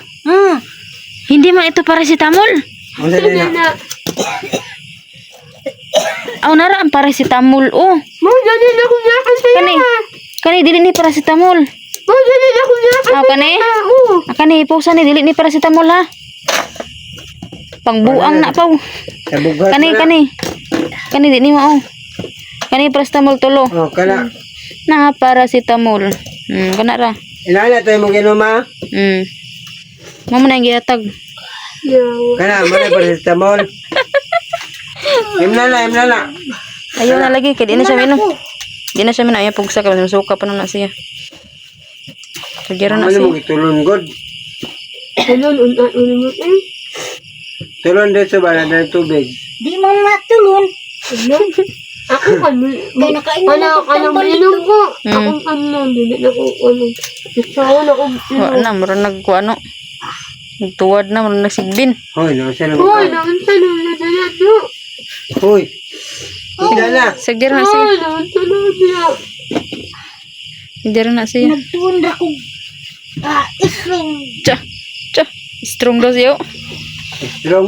Hindi man ito paracetamol. Muna din Yan na. na. Aw nara ang paracetamol oh. Mo, dali na kung yakan sa'yo. Kani. Kani dili ni paracetamol. Mo, dali na kung yakan Aw kani. Oo. Kani ipusa ni dili ni paracetamol ha. Pangbuang na paw. Sa bugat Kani na. kani. Kani di ni mao. Kani paracetamol tulo. Oh, kana. Na paracetamol. Kana ra. Inana tayo mong ginuma. Mo man ang gihatag. Yawa. Kana, muna paracetamol. Imna na. Ayaw na lagi kay di na siya minom. Di na siya minom ay pugsa ka suka pa na siya. Siguro na Ano mo siya. gitulon god? Tulon, unan mo. Eh, Tulon dito ba na ng tubig? Di man matulon. ano? Ako kami. Kaya nakainom Wala ako ka nang tambal inom dito. ko. Ako ano, dili na ko ano. Isa ko na ko Wa inom. na mura nagkuano. Nagtuwad na mura nagsigbin. Hoy, no, siya na Hoy, naman sa nila dala do. Hoy. Ika na. Siguro na siya. Hoy, naman sa nila. Siguro na siya. Nagtuon na ko. Islong. Cha. Cha. Strong daw siya. Strong.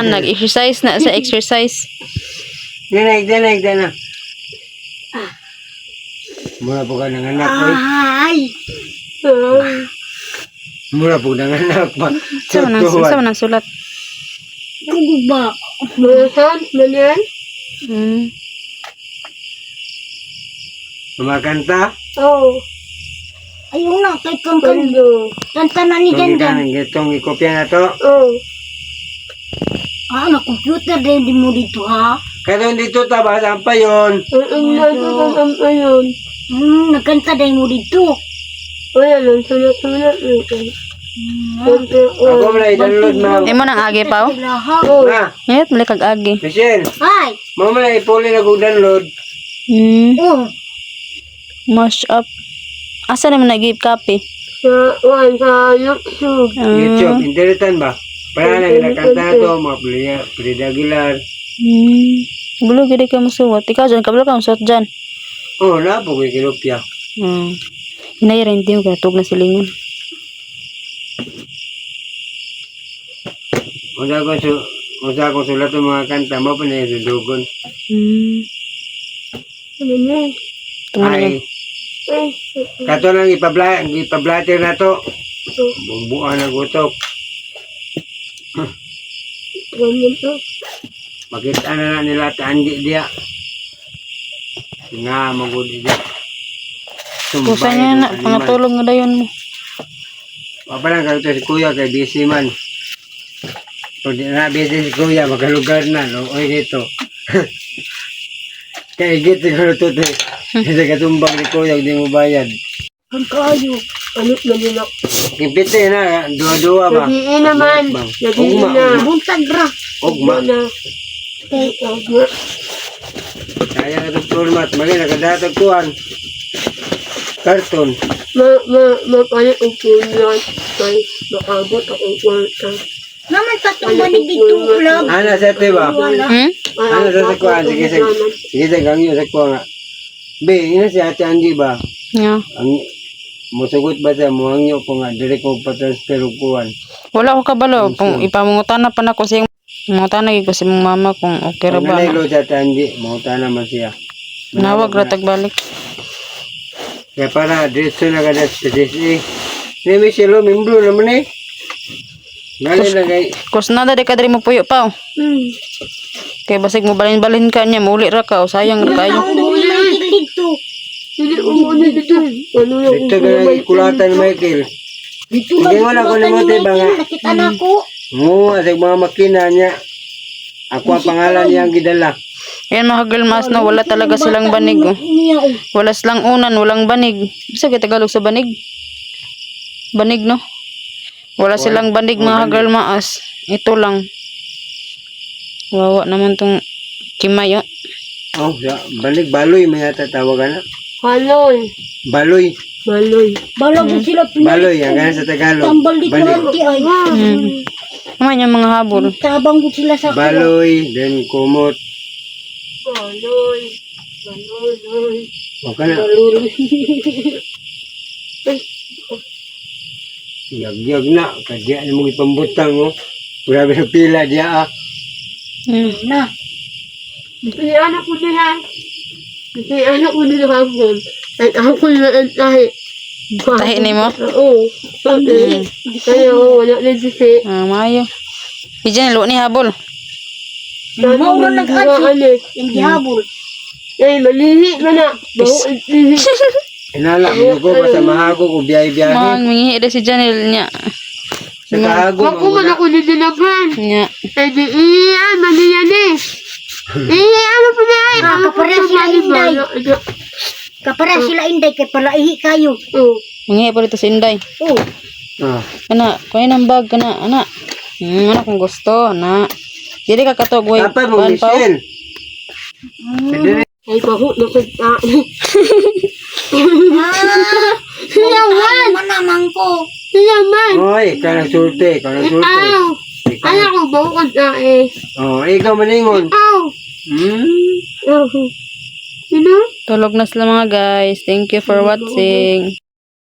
Nag-exercise na sa exercise. Dinig na. Mura po ka ng anak, hoy. Ay. Mura po ng anak ba? Sa man ang sulat. Tugo ba? Malasan, manyan. Kumakanta? Oo. Ayaw na. Kay kangkang. Pando. Kanta na ni Janjan. Itong ikopya na to. Oo. Na computer din di mo dito ha. Kaya dito taba, saan pa yun? Ang nasa ang ayon. Nagkanta din mo dito. Wala lang, sulat-sulat lang. Ako mo na i-download, ma'am. Ay mo nang agi pa oh. Laha. Oo. Ma, Init mali kag agi. Michelle, Ay. mo na ipuli na kong download. Oh. Mash up. Asa naman nag-give copy? Sa YouTube. YouTube, internetan ba? Para na kinakanta na to, mga Frida Aguilar. Bulo gede ka musuwat. Ikaw dyan, kabalo ka musuwat dyan. Oh, na po kay kinopya. Hinay rin din ka, tug na silingan. Unsa ko sulat ng mga kanta mo pa na dudugon. Ano na? Tumuli Ay, Ay, kato lang ipablater na to. Bumbuan na gutok. Ganyan to. Makita na nila tandi dia. Nga magudi dia. Kusa niya na, pangatulog nga dayon mo. Papalang kagto si kuya kay busy man. Pag di na busy si kuya, magalugar na. Oy dito. Kaya higit siguro to te. Hindi katumbang ni kuya, hindi mo bayad. Ang kayo. Ano na nila? Kimpite na, dua-dua ba? Nagiin naman. Ugma. Nagiin Ugma. na. Buntag ra. Ugma. Na. Kay Ugma. Kaya nga itong format, mali nakadatag kuhan. Karton. Mapalit ang punan. Kay maabot akong kwarta. naman tatong banig dito ulam. Ana sa ito ba? Wala. Ano sa kuhan? Sige, sige, gangyo sa kuhan nga. Be, ina si Ate Angie ba? Yeah. Ang musugot ba siya, muhangyo ko nga, direct mo pa-transfer og kuhan. Wala ko kabalo. Kung ipamungutan na pa na ko siyang mungutan na ko si mong mama kung okay ra Ang ba. nanay si Ate Angie, mahuta naman siya. Nawag ra tagbalik. Kaya para, diretso na kada sa DSA. Ni Michelle, membro naman eh. Ngali na kay, Kurs na da di ka diri mo puyo pa. Kay basig mo balin-balin ka niya, muli ra ka. O, sayang ra kayo. Ang dumi man dito. Hindi umuna dito. Ano yung dito ka na ikulatan Michael. Dito Hindi mo na ko namuti ba nga. Nakita na ko. Mo, sa mga makina niya. Ako ang pangalan niya ang gidala. Ayan mga galmas no, wala talaga silang banig. Oh. Niya oh. Wala silang unan, walang banig. Bisa kay Tagalog sa banig? Banig no? Wala silang banig mga galmaas. Ito lang. Wawa naman tong Kimay oh. Oh, balik baloy may yata tawagan na. Haloy. Baloy. Maloy. Balag sila pinag Baloy, ang ganun sa Tagalog. tambal dito Balik. anti ay. Naman yung mga habol. Tabang ko sila sa Baloy, then kumot. Maloy. Maloy. O ka na. Baluri. Yag-yag na. Kadya na mong ipambutang oh. Grabe na pila diya ah. Na. Kasi anak ko nila. Kasi anak ko nila hapon. At ako na ang tahi. Tahi ni mo? Oo. Kaya wala na sisi. Ah, mayo. Ijan lo ni habol. Mauro nag-adsi. Yung gihabol. Eh, malihi man na. Baho ang lihi. Inala, ko pa sa mahago ko biyahe-biyahe. Mang mingi ida si Janel niya. Sa kahago, Wako man ako nilinaban. Nya. Eh, di iyan, maniyan eh. Ano pa na eh. Ah, kapara sila Inday. Kapara sila Inday kay palaihi kayo. Oo. Mingi pa dito si Inday. Oh. Ah, Ana, kuha ng bag kana, ana. Ana kung gusto, ana. Dili ka katog way. Dapat mo, kuhaan pa, oh. Michelle. Pwede rin. Ay, baho na ko tahi. Siyawan. Manamang ko. Siyaman. Oy, ikaw ng surte, ikaw ng surte. Aw. Ikaw. Anak ko, baho ka tahi. Oh, ikaw maningon. Aw. Hmm? Aw. You know? Tulog na sila mga guys. Thank you for watching.